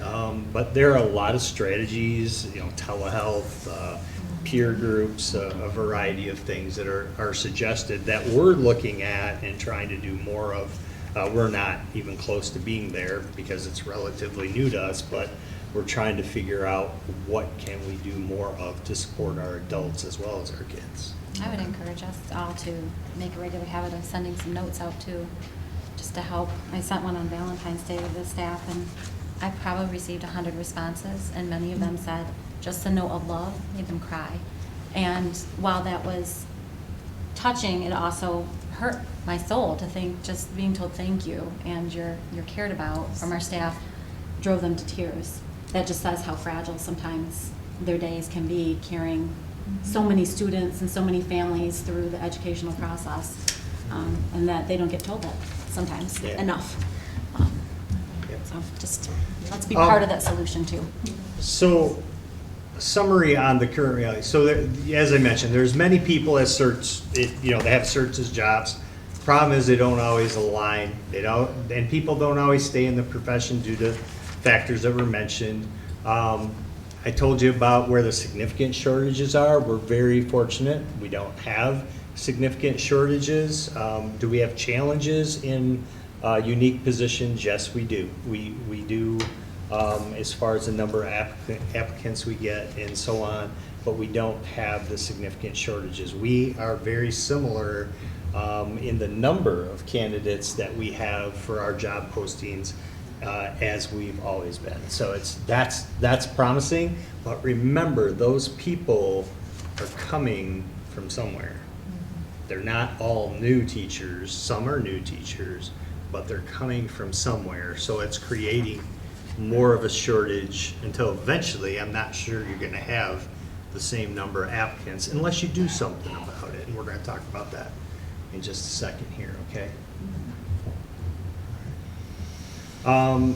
But there are a lot of strategies, telehealth, peer groups, a variety of things that are suggested that we're looking at and trying to do more of. We're not even close to being there because it's relatively new to us, but we're trying to figure out what can we do more of to support our adults as well as our kids. I would encourage us all to make a regular habit of sending some notes out too, just to help. I sent one on Valentine's Day to the staff, and I probably received 100 responses, and many of them said just a note of love made them cry. And while that was touching, it also hurt my soul to think just being told thank you and you're cared about from our staff drove them to tears. That just says how fragile sometimes their days can be, carrying so many students and so many families through the educational process, and that they don't get told that sometimes enough. So just let's be part of that solution too. So, summary on the current reality. So, as I mentioned, there's many people as certs. They have certs as jobs. Problem is, they don't always align. And people don't always stay in the profession due to factors that were mentioned. I told you about where the significant shortages are. We're very fortunate. We don't have significant shortages. Do we have challenges in unique positions? Yes, we do. We do as far as the number of applicants we get and so on, but we don't have the significant shortages. We are very similar in the number of candidates that we have for our job postings as we've always been. So that's promising, but remember, those people are coming from somewhere. They're not all new teachers. Some are new teachers, but they're coming from somewhere. So it's creating more of a shortage until eventually, I'm not sure you're going to have the same number of applicants unless you do something about it. And we're going to talk about that in just a second here, okay?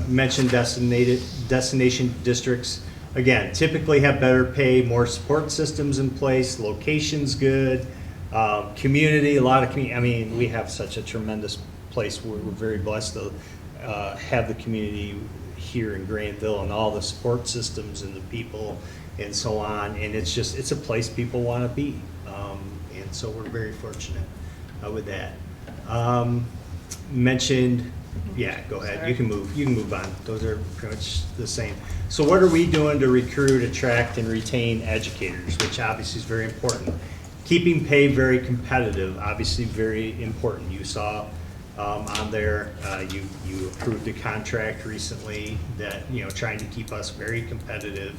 Mentioned destination districts. Again, typically have better pay, more support systems in place, location's good, community, a lot of community. I mean, we have such a tremendous place. We're very blessed to have the community here in Grandville and all the support systems and the people and so on. And it's a place people want to be. And so we're very fortunate with that. Mentioned, yeah, go ahead. You can move on. Those are pretty much the same. So what are we doing to recruit, attract, and retain educators, which obviously is very important. Keeping pay very competitive, obviously very important. You saw on there, you approved a contract recently that, trying to keep us very competitive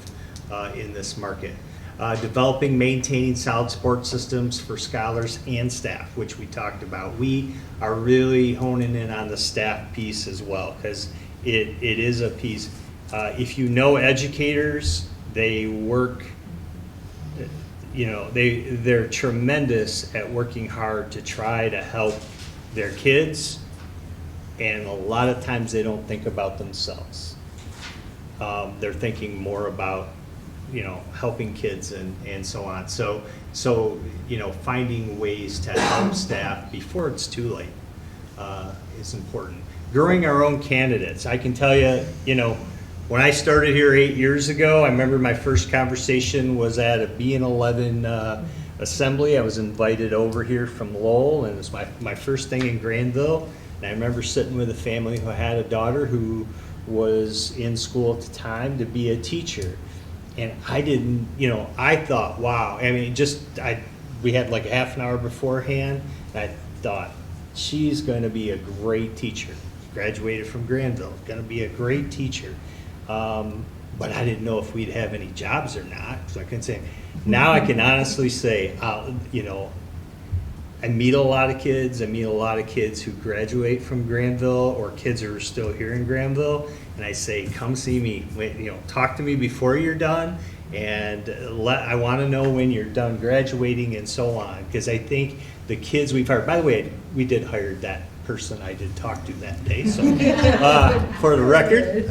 in this market. Developing, maintaining solid support systems for scholars and staff, which we talked about. We are really honing in on the staff piece as well, because it is a piece. If you know educators, they work, they're tremendous at working hard to try to help their kids, and a lot of times they don't think about themselves. They're thinking more about helping kids and so on. So finding ways to help staff before it's too late is important. Growing our own candidates. I can tell you, when I started here 8 years ago, I remember my first conversation was at a B&11 assembly. I was invited over here from Lowell, and it was my first thing in Grandville. And I remember sitting with a family who had a daughter who was in school at the time to be a teacher. And I didn't, I thought, wow. I mean, we had like a half an hour beforehand, and I thought, she's going to be a great teacher. Graduated from Grandville, going to be a great teacher. But I didn't know if we'd have any jobs or not. So I can say, now I can honestly say, I meet a lot of kids. I meet a lot of kids who graduate from Grandville or kids who are still here in Grandville. And I say, come see me. Talk to me before you're done. And I want to know when you're done graduating and so on. Because I think the kids we've hired, by the way, we did hire that person I did talk to that day. So for the record.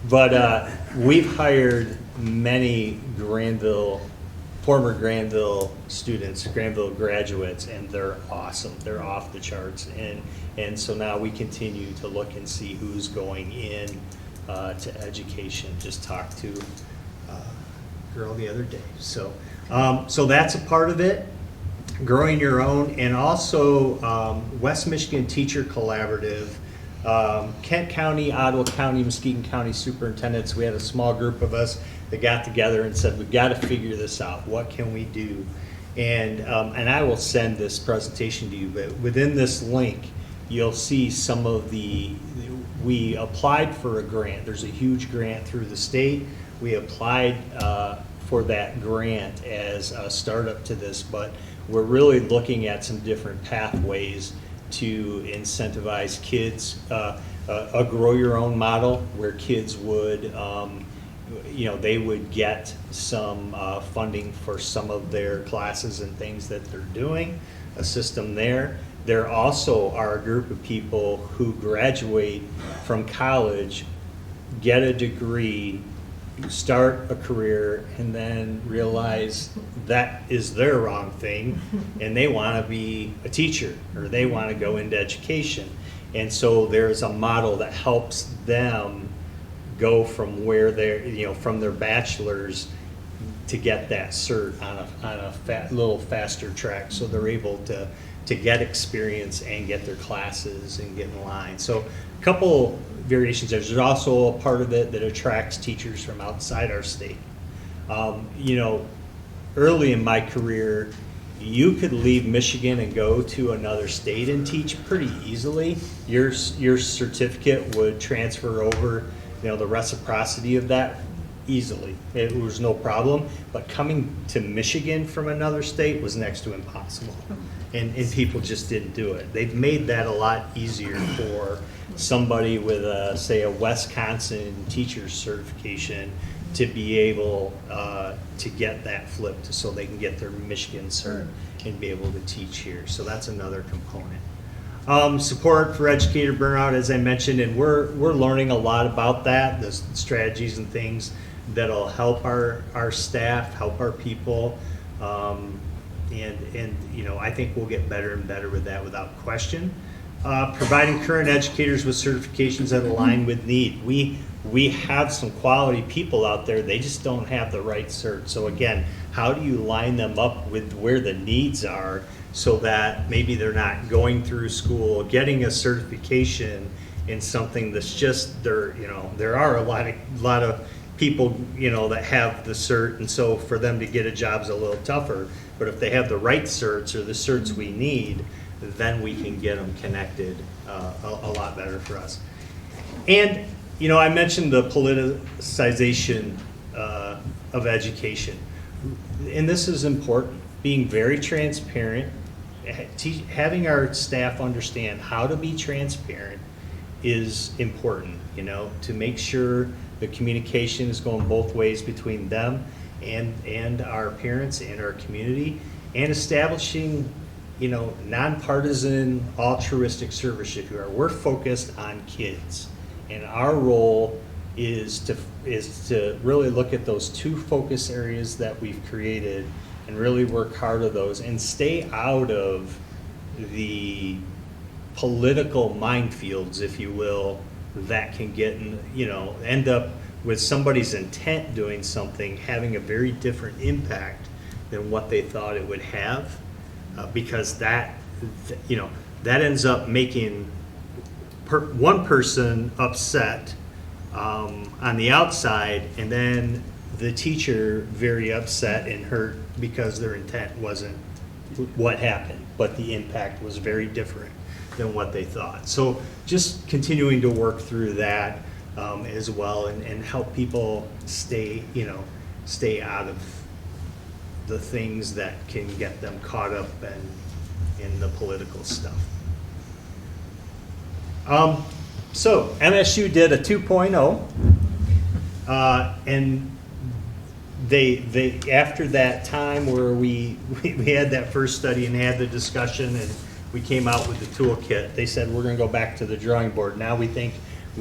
But we've hired many former Grandville students, Grandville graduates, and they're awesome. They're off the charts. And so now we continue to look and see who's going in to education. Just talked to a girl the other day. So that's a part of it. Growing your own, and also West Michigan Teacher Collaborative. Kent County, Ottawa County, Muskegon County superintendents, we had a small group of us that got together and said, we've got to figure this out. What can we do? And I will send this presentation to you, but within this link, you'll see some of we applied for a grant. There's a huge grant through the state. We applied for that grant as a startup to this, but we're really looking at some different pathways to incentivize kids, a grow your own model where kids would, they would get some funding for some of their classes and things that they're doing, a system there. There also are a group of people who graduate from college, get a degree, start a career, and then realize that is their wrong thing, and they want to be a teacher or they want to go into education. And so there's a model that helps them go from where they're, from their bachelor's to get that cert on a little faster track, so they're able to get experience and get their classes and get in line. So a couple variations there. There's also a part of it that attracts teachers from outside our state. Early in my career, you could leave Michigan and go to another state and teach pretty easily. Your certificate would transfer over, the reciprocity of that easily. It was no problem. But coming to Michigan from another state was next to impossible. And people just didn't do it. They've made that a lot easier for somebody with say a Wisconsin teacher's certification to be able to get that flipped so they can get their Michigan cert and be able to teach here. So that's another component. Support for educator burnout, as I mentioned, and we're learning a lot about that, the strategies and things that'll help our staff, help our people. And I think we'll get better and better with that without question. Providing current educators with certifications that align with need. We have some quality people out there, they just don't have the right cert. So again, how do you line them up with where the needs are so that maybe they're not going through school, getting a certification in something that's just, there are a lot of people, that have the cert, and so for them to get a job is a little tougher. But if they have the right certs or the certs we need, then we can get them connected a lot better for us. And, I mentioned the politicization of education. And this is important, being very transparent, having our staff understand how to be transparent is important, to make sure the communication is going both ways between them and our parents and our community, and establishing, nonpartisan, altruistic service, if you are. We're focused on kids, and our role is to really look at those two focus areas that we've created and really work hard at those and stay out of the political minefields, if you will, that can get end up with somebody's intent doing something having a very different impact than what they thought it would have, because that ends up making one person upset on the outside, and then the teacher very upset and hurt because their intent wasn't what happened, but the impact was very different than what they thought. So just continuing to work through that as well, and help people stay out of the things that can get them caught up in the political stuff. So MSU did a 2.0, and they after that time where we had that first study and had the discussion and we came out with the toolkit, they said we're going to go back to the drawing board. Now we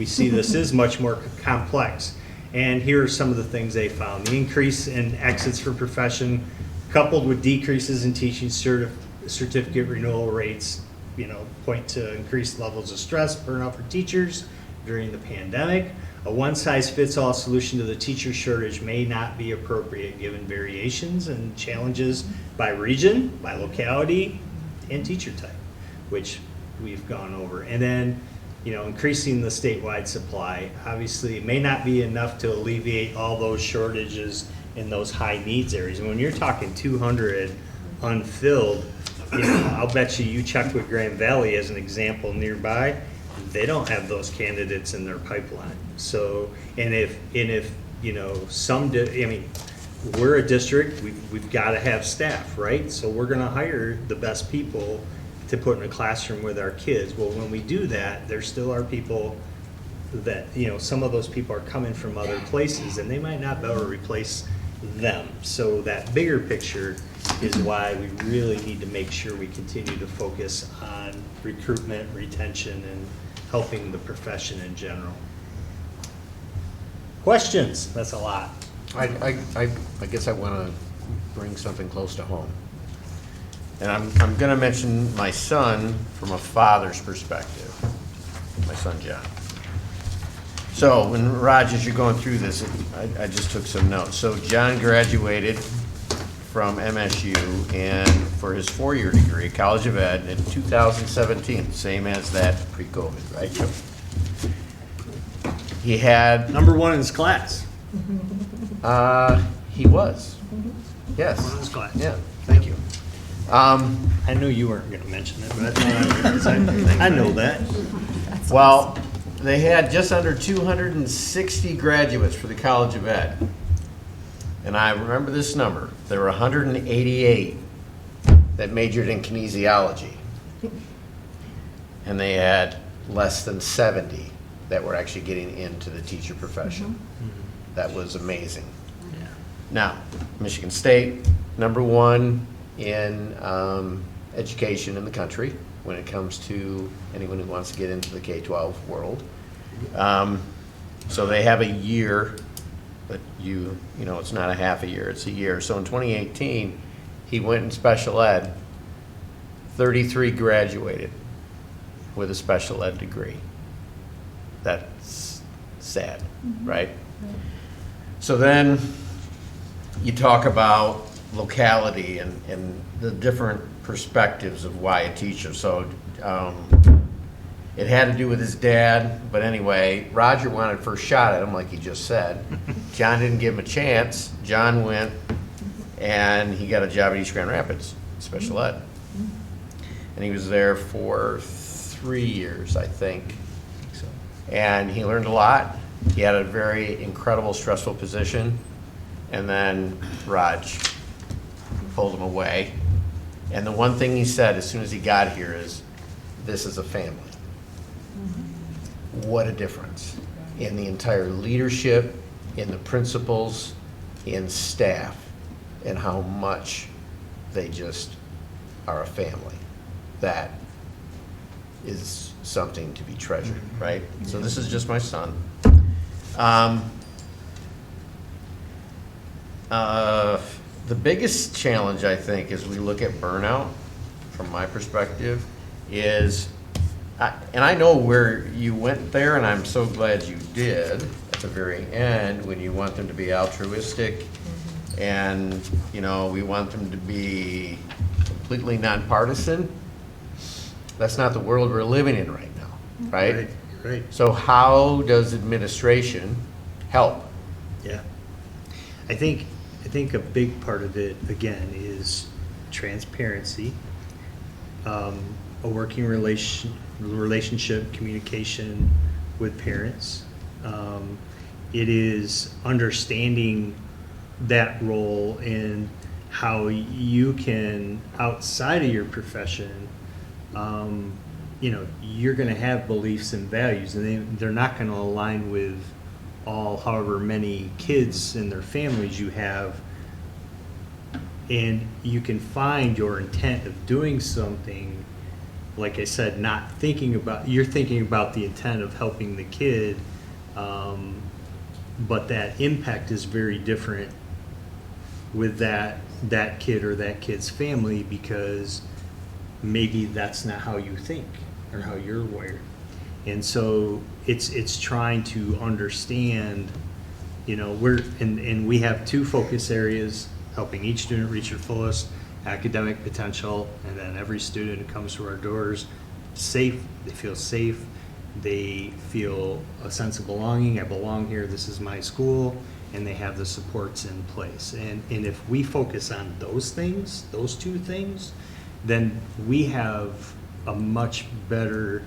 see this is much more complex, and here are some of the things they found. The increase in exits from profession coupled with decreases in teaching certificate renewal rates point to increased levels of stress, burnout for teachers during the pandemic. A one-size-fits-all solution to the teacher shortage may not be appropriate given variations and challenges by region, by locality, and teacher type, which we've gone over. And then, increasing the statewide supply. Obviously, it may not be enough to alleviate all those shortages in those high needs areas. And when you're talking 200 unfilled, I'll bet you check with Grandville as an example nearby, they don't have those candidates in their pipeline. So, and if we're a district, we've got to have staff, right? So we're going to hire the best people to put in a classroom with our kids. Well, when we do that, there still are people that, some of those people are coming from other places, and they might not be able to replace them. So that bigger picture is why we really need to make sure we continue to focus on recruitment, retention, and helping the profession in general. Questions? That's a lot. I guess I want to bring something close to home. And I'm going to mention my son from a father's perspective, my son John. So when Raj, as you're going through this, I just took some notes. So John graduated from MSU and for his 4-year degree, College of Ed, in 2017, same as that pre-COVID, right? So he had Number one in his class. he was, yes, One in his class. yeah, thank you. I knew you weren't going to mention it, but I know that. Well, they had just under 260 graduates for the College of Ed. And I remember this number. There were 188 that majored in kinesiology. And they had less than 70 that were actually getting into the teacher profession. That was amazing. Yeah. Now, Michigan State, #1 in education in the country when it comes to anyone who wants to get into the K-12 world. So they have a year, but it's not a half a year, it's a year. So in 2018, he went in special ed, 33 graduated with a special ed degree. That's sad, right? So then you talk about locality and the different perspectives of why a teacher. So it had to do with his dad, but anyway, Roger wanted first shot at him, like he just said. John didn't give him a chance. John went and he got a job at East Grand Rapids, special ed. And he was there for 3 years, I think. And he learned a lot. He had a very incredible, stressful position. And then Raj pulled him away. And the one thing he said as soon as he got here is, this is a family. What a difference in the entire leadership, in the principals, in staff, and how much they just are a family. That is something to be treasured, right? So this is just my son. The biggest challenge, I think, as we look at burnout, from my perspective, is, and I know where you went there, and I'm so glad you did at the very end, when you want them to be altruistic, and, you know, we want them to be completely nonpartisan. That's not the world we're living in right now, right? Right. So how does administration help? Yeah. I think a big part of it, again, is transparency, a working relationship, communication with parents. It is understanding that role and how you can, outside of your profession, you know, you're going to have beliefs and values, and they're not going to align with however many kids and their families you have, and you can find your intent of doing something, like I said, you're thinking about the intent of helping the kid, but that impact is very different with that kid or that kid's family, because maybe that's not how you think or how you're wired. And so it's trying to understand, you know, and we have two focus areas: helping each student reach their fullest academic potential, and then every student who comes to our doors safe. They feel safe. They feel a sense of belonging. I belong here. This is my school, and they have the supports in place. And if we focus on those things, those two things, then we have a much better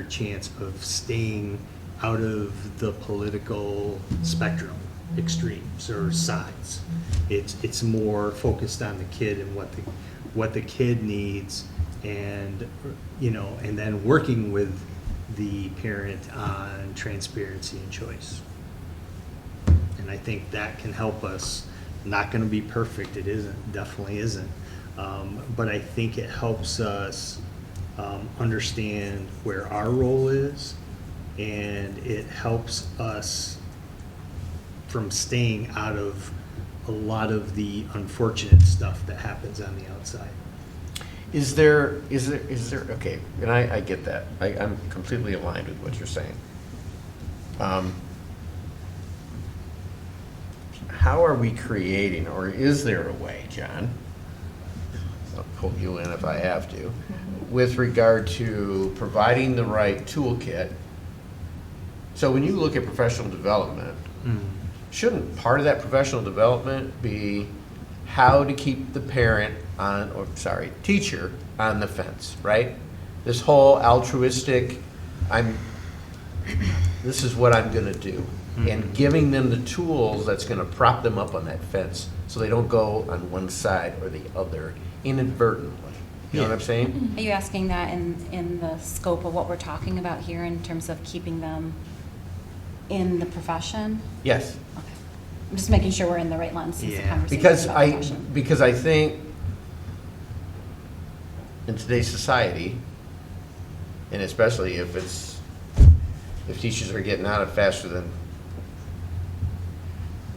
chance of staying out of the political spectrum extremes or sides. It's more focused on the kid and what the kid needs, and you know, and then working with the parent on transparency and choice. And I think that can help us. Not going to be perfect. It isn't. Definitely isn't. But I think it helps us understand where our role is, and it helps us from staying out of a lot of the unfortunate stuff that happens on the outside. Is there, okay, and I get that. I'm completely aligned with what you're saying. How are we creating, or is there a way, John? I'll pull you in if I have to, with regard to providing the right toolkit. So when you look at professional development, shouldn't part of that professional development be how to keep the teacher on the fence, right? This whole altruistic, this is what I'm gonna do. And giving them the tools that's gonna prop them up on that fence so they don't go on one side or the other inadvertently. You know what I'm saying? Are you asking that in the scope of what we're talking about here in terms of keeping them in the profession? Yes. Okay. I'm just making sure we're in the right lens. Since the Yeah. conversation's about profession. Because I think in today's society, and especially if teachers are getting out of faster than,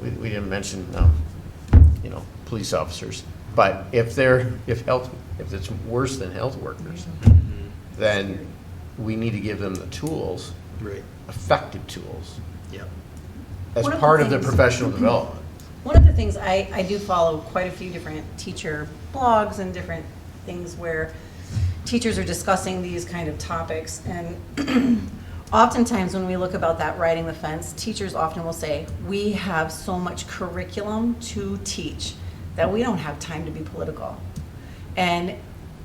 we didn't mention, police officers, but if it's worse than health workers, then we need to give them the tools, Right. effective tools, Yep. as One of the part of the things- professional development. One of the things, I do follow quite a few different teacher blogs and different things where teachers are discussing these kind of topics. And oftentimes when we look about that riding the fence, teachers often will say, we have so much curriculum to teach that we don't have time to be political. And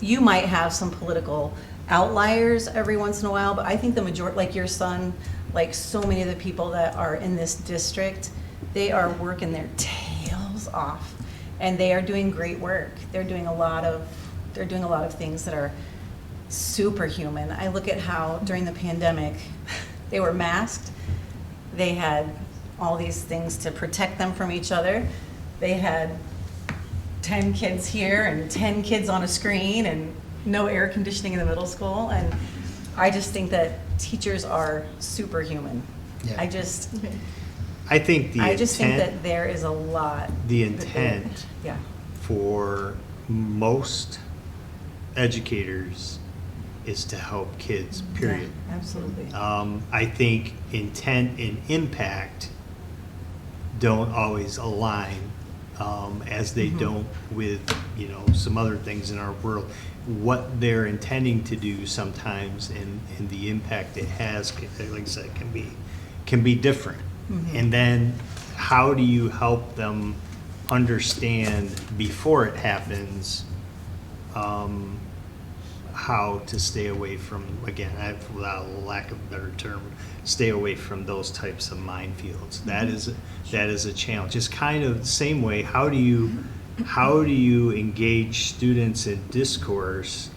you might have some political outliers every once in a while, but I think the majority, like your son, like so many of the people that are in this district, they are working their tails off, and they are doing great work. They're doing a lot of things that are superhuman. I look at how during the pandemic, they were masked. They had all these things to protect them from each other. They had 10 kids here and 10 kids on a screen and no air conditioning in the middle school. And I just think that teachers are superhuman. Yeah. I just think the think intent, that there is a lot. the that they- intent Yeah. for most educators is to help kids, period. Yeah, absolutely. I think intent and impact don't always align, as they don't with, some other things in our world. What they're intending to do sometimes and the impact it has, like I said, can be different. And then how do you help them understand before it happens, how to stay away from, again, without a lack of a better term, stay away from those types of minefields. That is a challenge. It's kind of the same way, how do you engage students in discourse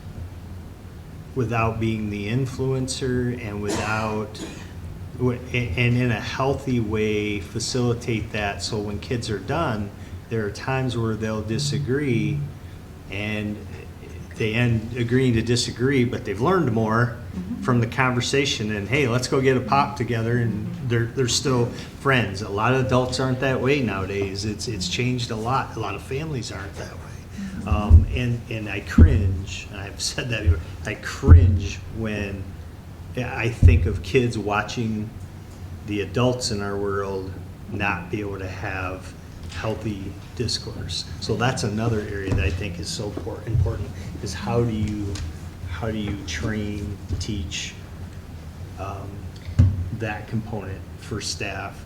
without being the influencer and in a healthy way facilitate that, so when kids are done, there are times where they'll disagree and they end agreeing to disagree, but they've learned more from the conversation, and hey, let's go get a pop together, and they're still friends. A lot of adults aren't that way nowadays. It's changed a lot. A lot of families aren't that way. And I cringe, and I've said that before, I cringe when I think of kids watching the adults in our world not be able to have healthy discourse. So that's another area that I think is so important, is how do you train, teach that component for staff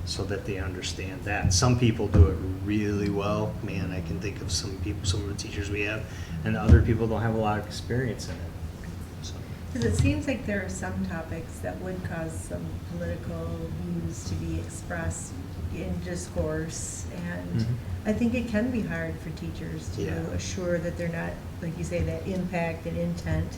so that they understand that. Some people do it really well. Man, I can think of some of the teachers we have, and other people don't have a lot of experience in it. So. Because it seems like there are some topics that would cause some political views to be expressed in discourse, and I think it can be hard for teachers to assure that they're not, like you say, that impact and intent.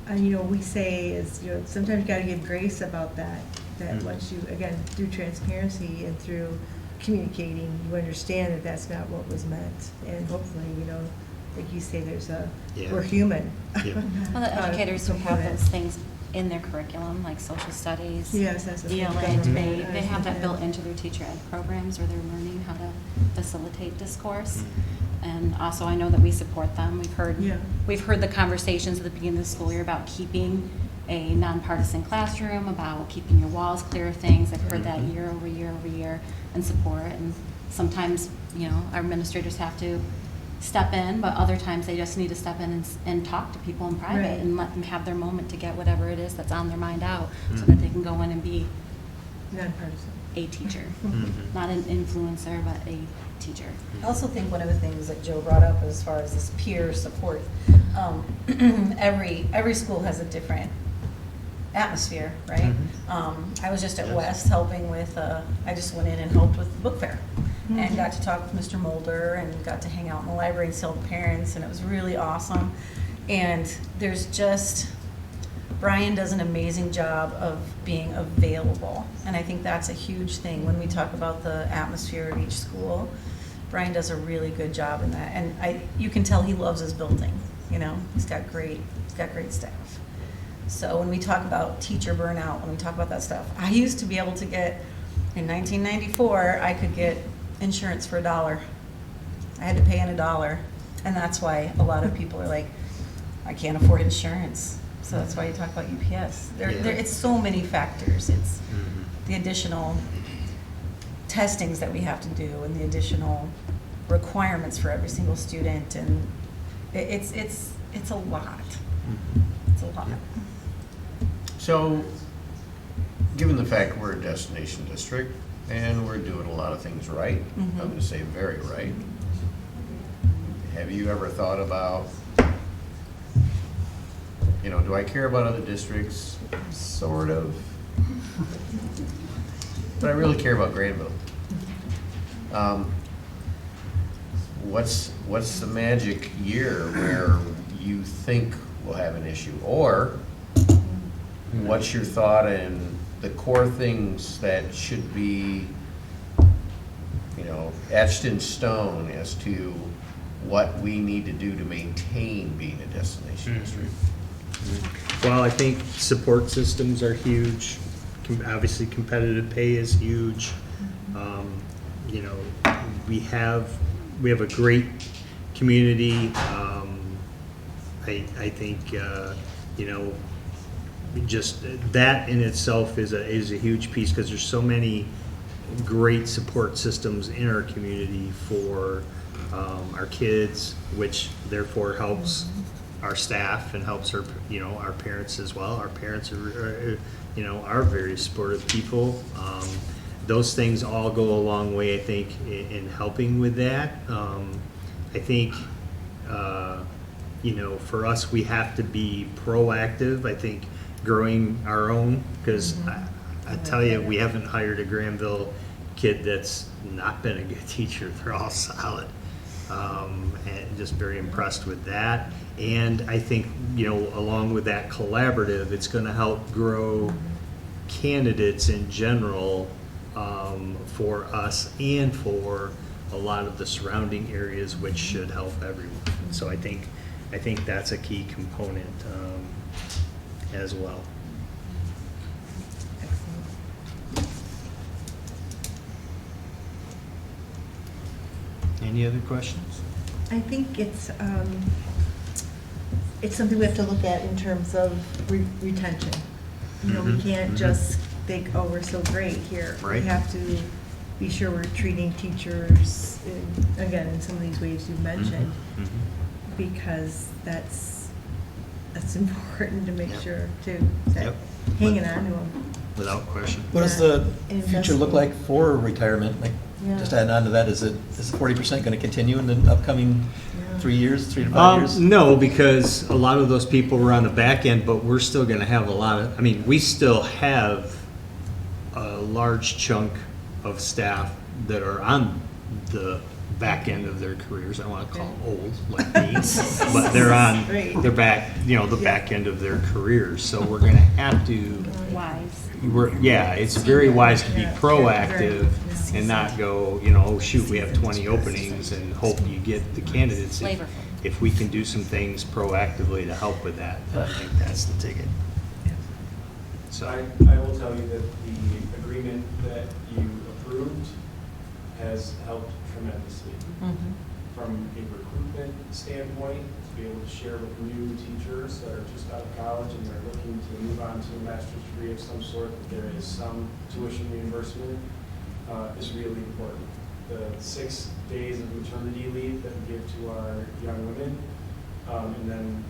And we say is, sometimes you got to give grace about that. That once you, again, through transparency and through communicating, you understand that that's not what was meant, and hopefully, like you say, there's we're human. Yeah. Well, the educators who have those things in their curriculum, like social studies, Yes, that's what ELA, government, they have that yeah. built into their teacher ed programs where they're learning how to facilitate discourse. And also, I know that we support them. We've heard the conversations at the beginning of the school year about keeping a nonpartisan classroom, about keeping your walls clear of things. I've heard that year over year over year, and support. And sometimes, our administrators have to step in, but other times they just need to step in and talk to people in private, Right. and let them have their moment to get whatever it is that's on their mind out, so that they can go in and be Nonpartisan. a teacher, not an influencer, but a teacher. I also think one of the things that Joe brought up as far as this peer support, every school has a different atmosphere, right? I was just at West helping with, I just went in and helped with the book fair and got to talk with Mr. Mulder and got to hang out in the library and see all the parents, and it was really awesome. And there's just, Brian does an amazing job of being available, and I think that's a huge thing when we talk about the atmosphere of each school. Brian does a really good job in that, and you can tell he loves his building. He's got great staff. So when we talk about teacher burnout, when we talk about that stuff, I used to be able to get, in 1994, I could get insurance for $1. I had to pay in $1, and that's why a lot of people are like, I can't afford insurance. So that's why you talk about UPS. It's so many factors. It's the additional testings that we have to do and the additional requirements for every single student, and it's a lot. It's a lot. So, given the fact we're a destination district and we're doing a lot of things right, I'm going to say very right, have you ever thought about, do I care about other districts? Sort of. But I really care about Grandville. What's the magic year where you think we'll have an issue? Or what's your thought in the core things that should be, etched in stone as to what we need to do to maintain being a destination district? Well, I think support systems are huge. Obviously, competitive pay is huge. We have a great community. I think, just that in itself is a huge piece, because there's so many great support systems in our community for our kids, which therefore helps our staff and helps our parents as well. Our parents are very supportive people. Those things all go a long way, I think, in helping with that. I think, for us, we have to be proactive. I think growing our own, because I tell you, we haven't hired a Grandville kid that's not been a good teacher. They're all solid. And just very impressed with that. And I think, along with that collaborative, it's going to help grow candidates in general for us and for a lot of the surrounding areas, which should help everyone. So I think that's a key component as well. Any other questions? I think it's something we have to look at in terms of retention. We can't just think, oh, we're so great here. Right. We have to be sure we're treating teachers, again, in some of these ways you mentioned, because that's important to make sure too, that hanging on to them. Without question. What does the Yeah. future look like for retirement? Like, Yeah. just adding on to that, is 40% going to continue in the upcoming 3 years, 3 to 5 years? No, because a lot of those people were on the back end, but we're still going to have we still have a large chunk of staff that are on the back end of their careers. I don't want to call them old like me, but they're on their back, the back end of their careers. So we're going to have to. Wise. It's very wise to be Yeah. proactive Yeah. and not go, oh shoot, we have 20 openings and hope you get the candidates. Flavorful. If we can do some things proactively to help with that, I think that's the ticket. So, I will tell you that the agreement that you approved has helped tremendously. From a recruitment standpoint, to be able to share with new teachers that are just out of college and they're looking to move on to a master's degree of some sort, that there is some tuition reimbursement, is really important. The 6 days of maternity leave that we give to our young women, and then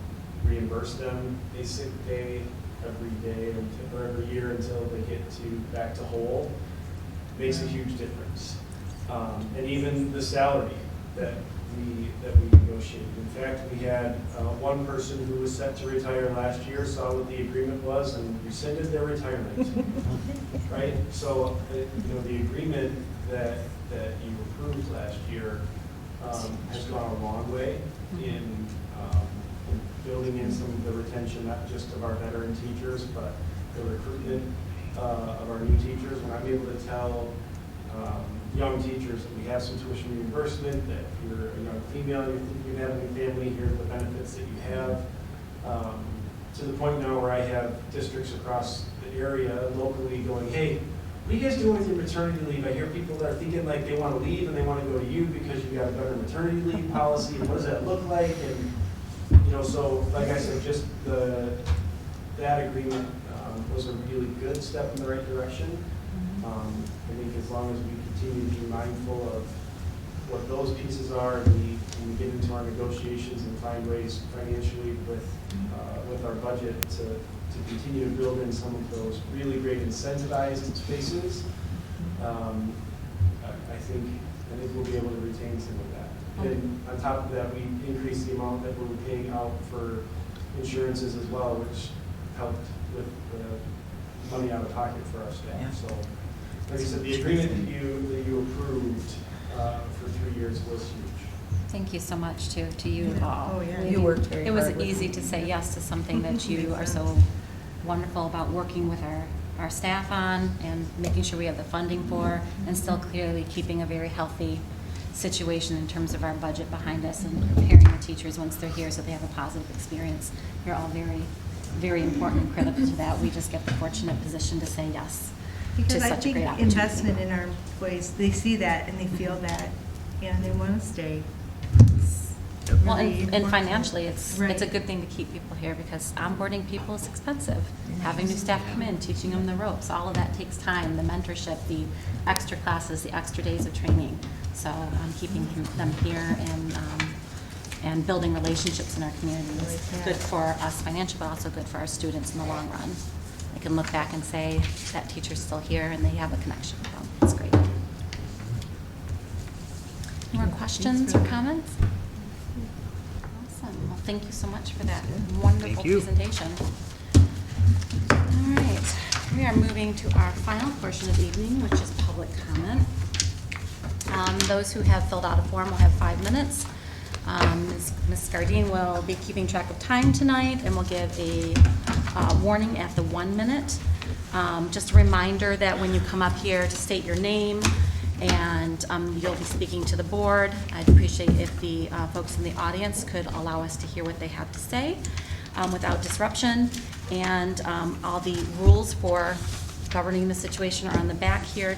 reimburse them a sick day every day or every year until they get back to whole, makes a huge difference. And even the salary that we negotiated. In fact, we had one person who was set to retire last year, saw what the agreement was, and rescinded their retirement. Right? So, the agreement that you approved last year has gone a long way in building in some of the retention, not just of our veteran teachers, but the recruitment of our new teachers. When I'm able to tell young teachers that we have some tuition reimbursement, that if you're a young female, you're thinking of having a family, here are the benefits that you have. To the point now where I have districts across the area locally going, hey, what are you guys doing with your maternity leave? I hear people that are thinking like they want to leave and they want to go to you because you got a better maternity leave policy, and what does that look like? And so like I said, just that agreement was a really good step in the right direction. I think as long as we continue to be mindful of what those pieces are, and we get into our negotiations and find ways financially with our budget to continue to build in some of those really great incentivized spaces, I think we'll be able to retain some of that. And on top of that, we increased the amount that we're paying out for insurances as well, which helped with the money out of pocket for our Yeah. staff. So, like I said, the agreement that you approved for 3 years was huge. Thank you so much to you Yeah. all. Oh, yeah. Really, You worked very It was hard with easy it. to say yes to something that you Makes are sense. so wonderful about working with our staff on and making sure we have the funding for, and still clearly keeping a very healthy situation in terms of our budget behind us and preparing the teachers once they're here so they have a positive experience. You're all very, very important and critical to that. We just get the fortunate position to say yes to Because I such a think great opportunity. investment in our employees, they see that and they feel that, and they want to stay. It's Well, really and important. financially, it's a Right. good thing to keep people here because onboarding people is expensive. Having new staff come in, teaching them the ropes, all of that takes time, the mentorship, the extra classes, the extra days of training. So keeping them here and building relationships in our community is Right, good yeah. for us financially, but also good for our students in the long run. They can look back and say, that teacher's still here and they have a connection with them. It's great. More questions or comments? Awesome. Well, thank you so much for that wonderful Thank you. presentation. All right, we are moving to our final portion of the evening, which is public comment. Those who have filled out a form will have 5 minutes. Ms. Gardine will be keeping track of time tonight and will give a warning at the 1 minute. Just a reminder that when you come up here to state your name and you'll be speaking to the board, I'd appreciate if the folks in the audience could allow us to hear what they have to say without disruption. And all the rules for governing the situation are on the back here.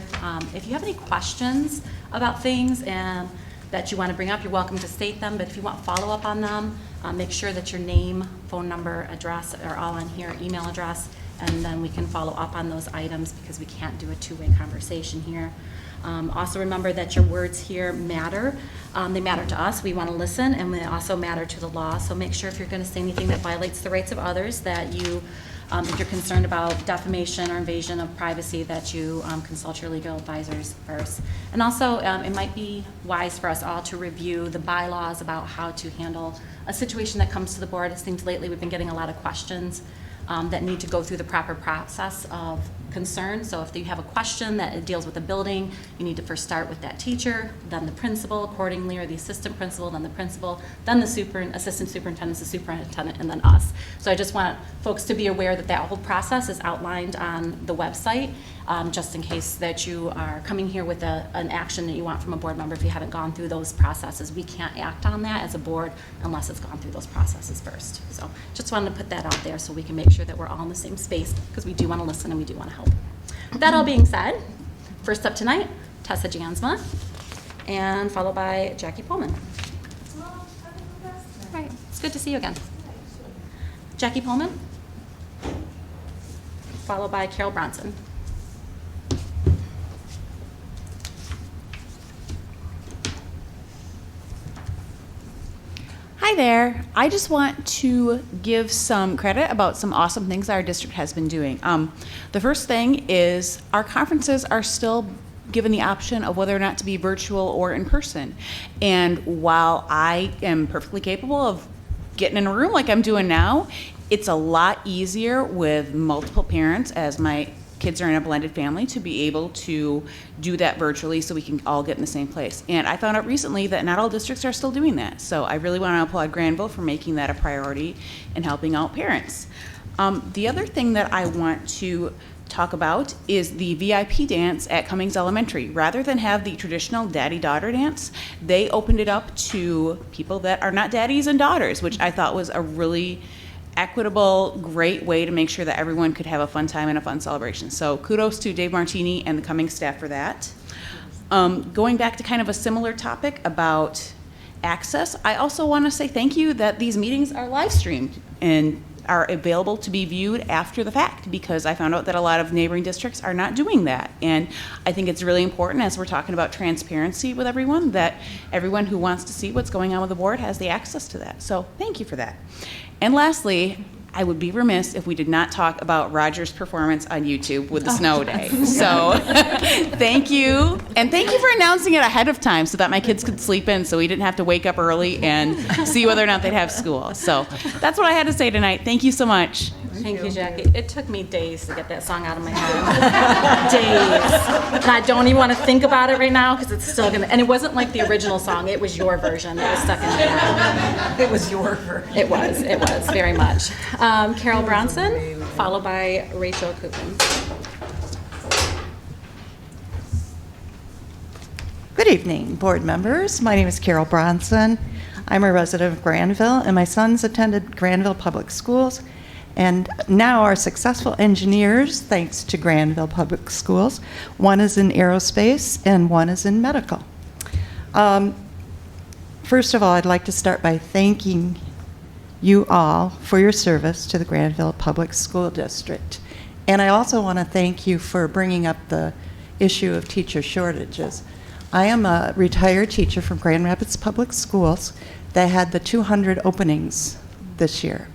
If you have any questions about things and that you want to bring up, you're welcome to state them, but if you want follow-up on them, make sure that your name, phone number, address are all on here, email address, and then we can follow up on those items because we can't do a two-way conversation here. Also remember that your words here matter. They matter to us, we want to listen, and they also matter to the law, so make sure if you're going to say anything that violates the rights of others that you if you're concerned about defamation or invasion of privacy, that you consult your legal advisors first. And also, it might be wise for us all to review the bylaws about how to handle a situation that comes to the board. It seems lately we've been getting a lot of questions that need to go through the proper process of concern. So if you have a question that deals with a building, you need to first start with that teacher, then the principal accordingly, or the assistant principal, then the principal, then the assistant superintendent, the superintendent, and then us. So I just want folks to be aware that that whole process is outlined on the website, just in case that you are coming here with an action that you want from a board member. If you haven't gone through those processes, we can't act on that as a board unless it's gone through those processes first. So just wanted to put that out there so we can make sure that we're all in the same space, because we do want to listen and we do want to help. With that all being said, first up tonight, Tessa Jansma, and followed by Jackie Pullman. Right, it's good to see you again. Jackie Pullman, followed by Carol Bronson. Hi there. I just want to give some credit about some awesome things our district has been doing. The first thing is our conferences are still given the option of whether or not to be virtual or in person. And while I am perfectly capable of getting in a room like I'm doing now, it's a lot easier with multiple parents, as my kids are in a blended family, to be able to do that virtually so we can all get in the same place. And I found out recently that not all districts are still doing that. So I really want to applaud Grandville for making that a priority and helping out parents. The other thing that I want to talk about is the VIP dance at Cummings Elementary. Rather than have the traditional daddy-daughter dance, they opened it up to people that are not daddies and daughters, which I thought was a really equitable, great way to make sure that everyone could have a fun time and a fun celebration. So kudos to Dave Martini and the Cummings staff for that. Going back to kind of a similar topic about access, I also want to say thank you that these meetings are live streamed and are available to be viewed after the fact, because I found out that a lot of neighboring districts are not doing that. And I think it's really important, as we're talking about transparency with everyone, that everyone who wants to see what's going on with the board has the access to that. So thank you for that. And lastly, I would be remiss if we did not talk about Roger's performance on YouTube with the snow day. So thank you. And thank you for announcing it ahead of time so that my kids could sleep in so we didn't have to wake up early and see whether or not they'd have school. So that's what I had to say tonight. Thank you so much. Thank you, Jackie. It took me days to get that song out of my head. Days. And I don't even want to think about it right now because it's still gonna, and it wasn't like the original song, it was your version that was stuck in my head. It was your version. It was, very much. Carol Bronson, followed by Rachel Koopman. Good evening, board members. My name is Carol Bronson. I'm a resident of Grandville, and my sons attended Grandville Public Schools, and now are successful engineers thanks to Grandville Public Schools. One is in aerospace, and one is in medical. First of all, I'd like to start by thanking you all for your service to the Grandville Public School District. And I also want to thank you for bringing up the issue of teacher shortages. I am a retired teacher from Grand Rapids Public Schools that had the 200 openings this year.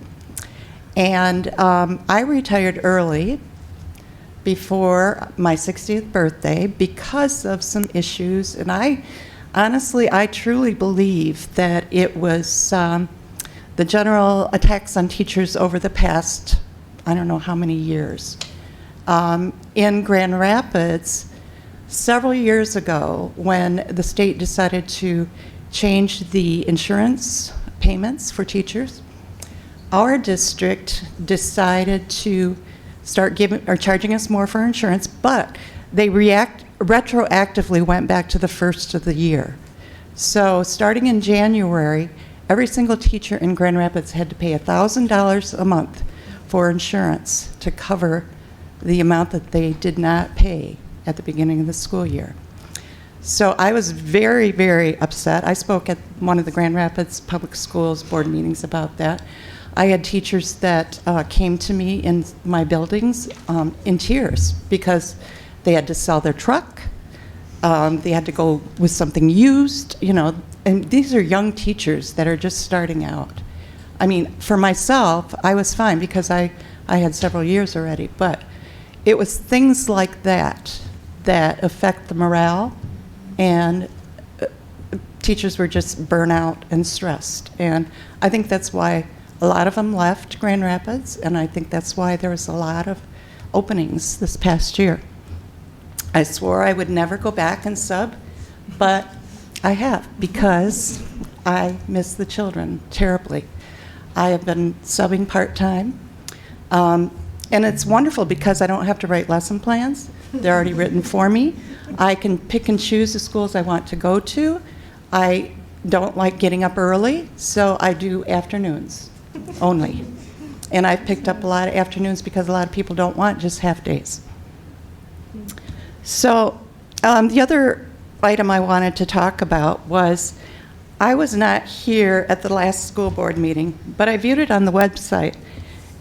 And I retired early before my 60th birthday because of some issues. And I truly believe that it was the general attacks on teachers over the past, I don't know how many years. In Grand Rapids, several years ago, when the state decided to change the insurance payments for teachers, our district decided to start charging us more for insurance, but they retroactively went back to the first of the year. So starting in January, every single teacher in Grand Rapids had to pay $1,000 a month for insurance to cover the amount that they did not pay at the beginning of the school year. So I was very, very upset. I spoke at one of the Grand Rapids Public Schools board meetings about that. I had teachers that came to me in my buildings in tears because they had to sell their truck. They had to go with something used, and these are young teachers that are just starting out. I mean, for myself, I was fine because I had several years already, but it was things like that affect the morale, and teachers were just burnt out and stressed. And I think that's why a lot of them left Grand Rapids, and I think that's why there was a lot of openings this past year. I swore I would never go back and sub, but I have, because I miss the children terribly. I have been subbing part-time, and it's wonderful because I don't have to write lesson plans. They're already written for me. I can pick and choose the schools I want to go to. I don't like getting up early, so I do afternoons only. And I've picked up a lot of afternoons because a lot of people don't want just half days. So the other item I wanted to talk about was, I was not here at the last school board meeting, but I viewed it on the website,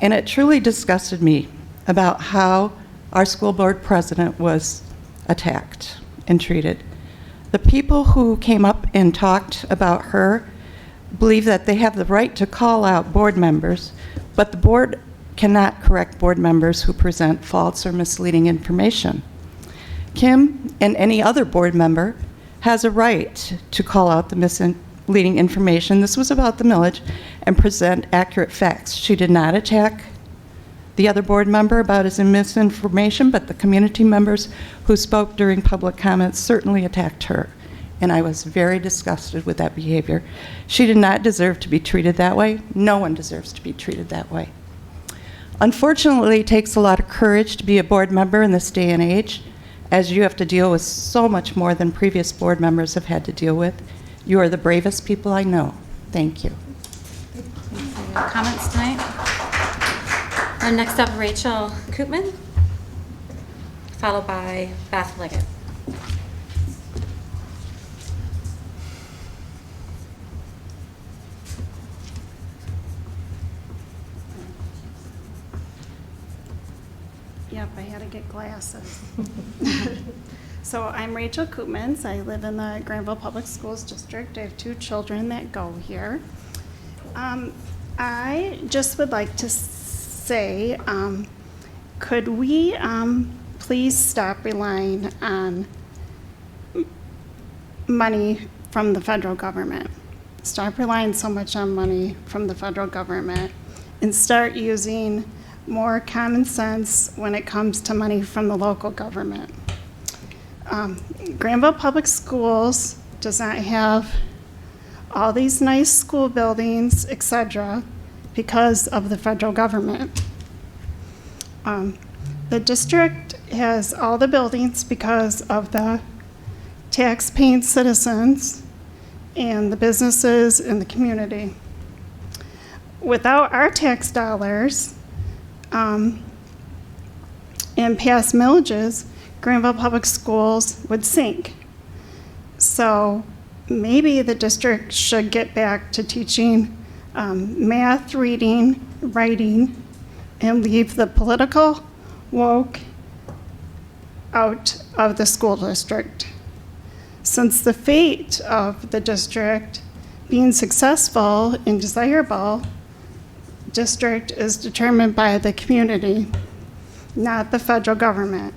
and it truly disgusted me about how our school board president was attacked and treated. The people who came up and talked about her believe that they have the right to call out board members, but the board cannot correct board members who present false or misleading information. Kim and any other board member has a right to call out the misleading information. This was about the millage, and present accurate facts. She did not attack the other board member about his misinformation, but the community members who spoke during public comments certainly attacked her, and I was very disgusted with that behavior. She did not deserve to be treated that way. No one deserves to be treated that way. Unfortunately, it takes a lot of courage to be a board member in this day and age, as you have to deal with so much more than previous board members have had to deal with. You are the bravest people I know. Thank you. Comments tonight? Next up, Rachel Koopman, followed by Beth Liggett. Yep, I had to get glasses. So I'm Rachel Koopmans. I live in the Grandville Public Schools District. I have 2 children that go here. I just would like to say, could we please stop relying on money from the federal government? Stop relying so much on money from the federal government and start using more common sense when it comes to money from the local government. Grandville Public Schools does not have all these nice school buildings, etc., because of the federal government. The district has all the buildings because of the tax-paying citizens and the businesses in the community. Without our tax dollars and past millages, Grandville Public Schools would sink. So maybe the district should get back to teaching math, reading, writing, and leave the political woke out of the school district. Since the fate of the district being successful and desirable, district is determined by the community, not the federal government.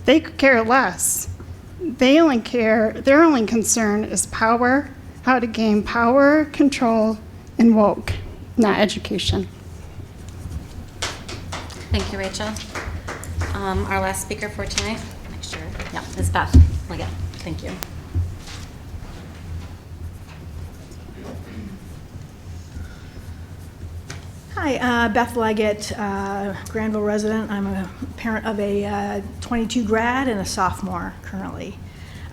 They could care less. Their only concern is power, how to gain power, control, and woke, not education. Thank you, Rachel. Our last speaker for tonight, make sure, yeah, is Beth Liggett. Thank you. Hi, Beth Leggett, Grandville resident. I'm a parent of a 22 grad and a sophomore currently.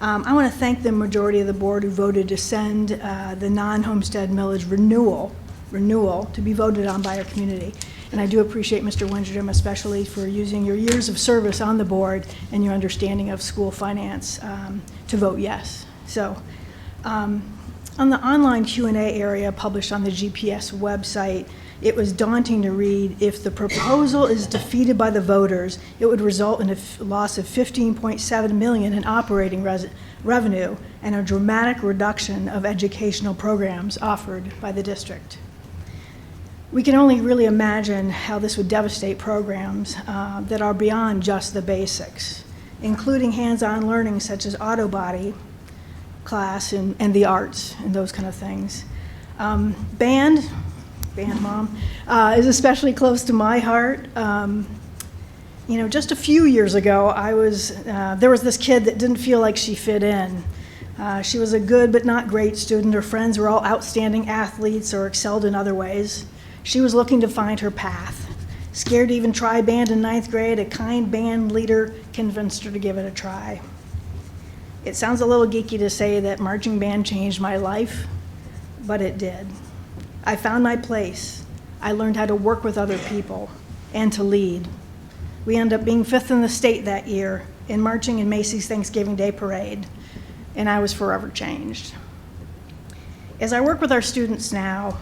I want to thank the majority of the board who voted to send the non-homestead millage renewal to be voted on by our community. And I do appreciate Mr. Windstrom especially for using your years of service on the board and your understanding of school finance to vote yes. So on the online Q&A area published on the GPS website, it was daunting to read, if the proposal is defeated by the voters, it would result in a loss of $15.7 million in operating revenue and a dramatic reduction of educational programs offered by the district. We can only really imagine how this would devastate programs that are beyond just the basics, including hands-on learning such as auto body class and the arts and those kind of things. Band mom, is especially close to my heart. You know, just a few years ago, there was this kid that didn't feel like she fit in. She was a good but not great student. Her friends were all outstanding athletes or excelled in other ways. She was looking to find her path. Scared to even try band in 9th grade, a kind band leader convinced her to give it a try. It sounds a little geeky to say that marching band changed my life, but it did. I found my place. I learned how to work with other people and to lead. We ended up being 5th in the state that year in marching in Macy's Thanksgiving Day Parade, and I was forever changed. As I work with our students now,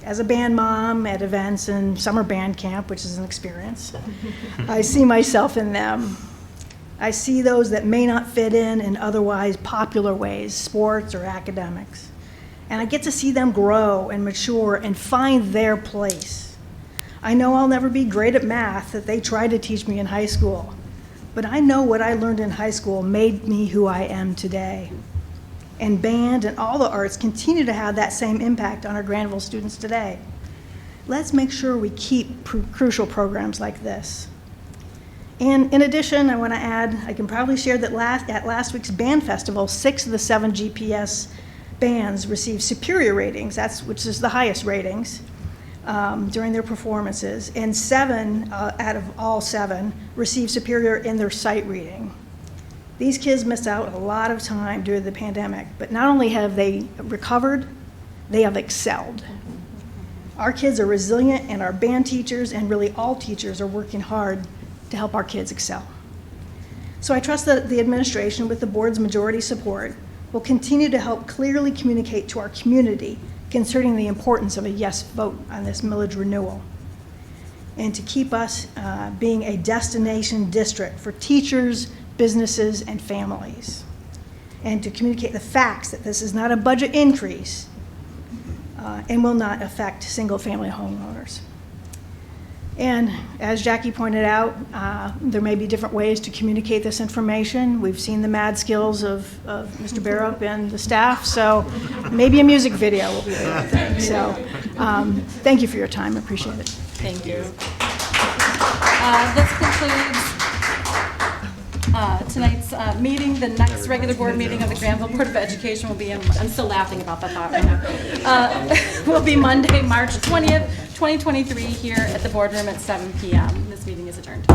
as a band mom at events and summer band camp, which is an experience, I see myself in them. I see those that may not fit in otherwise popular ways, sports or academics. And I get to see them grow and mature and find their place. I know I'll never be great at math that they tried to teach me in high school, but I know what I learned in high school made me who I am today. And band and all the arts continue to have that same impact on our Grandville students today. Let's make sure we keep crucial programs like this. And in addition, I want to add, I can probably share that at last week's band festival, 6 of the 7 GPS bands received superior ratings, which is the highest ratings, during their performances, and 7 out of all 7 received superior in their sight reading. These kids missed out a lot of time during the pandemic, but not only have they recovered, they have excelled. Our kids are resilient, and our band teachers and really all teachers are working hard to help our kids excel. So I trust that the administration, with the board's majority support, will continue to help clearly communicate to our community concerning the importance of a yes vote on this millage renewal, and to keep us being a destination district for teachers, businesses, and families, and to communicate the facts that this is not a budget increase and will not affect single-family homeowners. And as Jackie pointed out, there may be different ways to communicate this information. We've seen the mad skills of Mr. Barrow and the staff, so maybe a music video will be the right thing. So thank you for your time. I appreciate it. Thank you. This concludes tonight's meeting. The next regular board meeting of the Grandville Board of Education will be, I'm still laughing about that thought right now, will be Monday, March 20th, 2023, here at the boardroom at 7 p.m. This meeting is adjourned.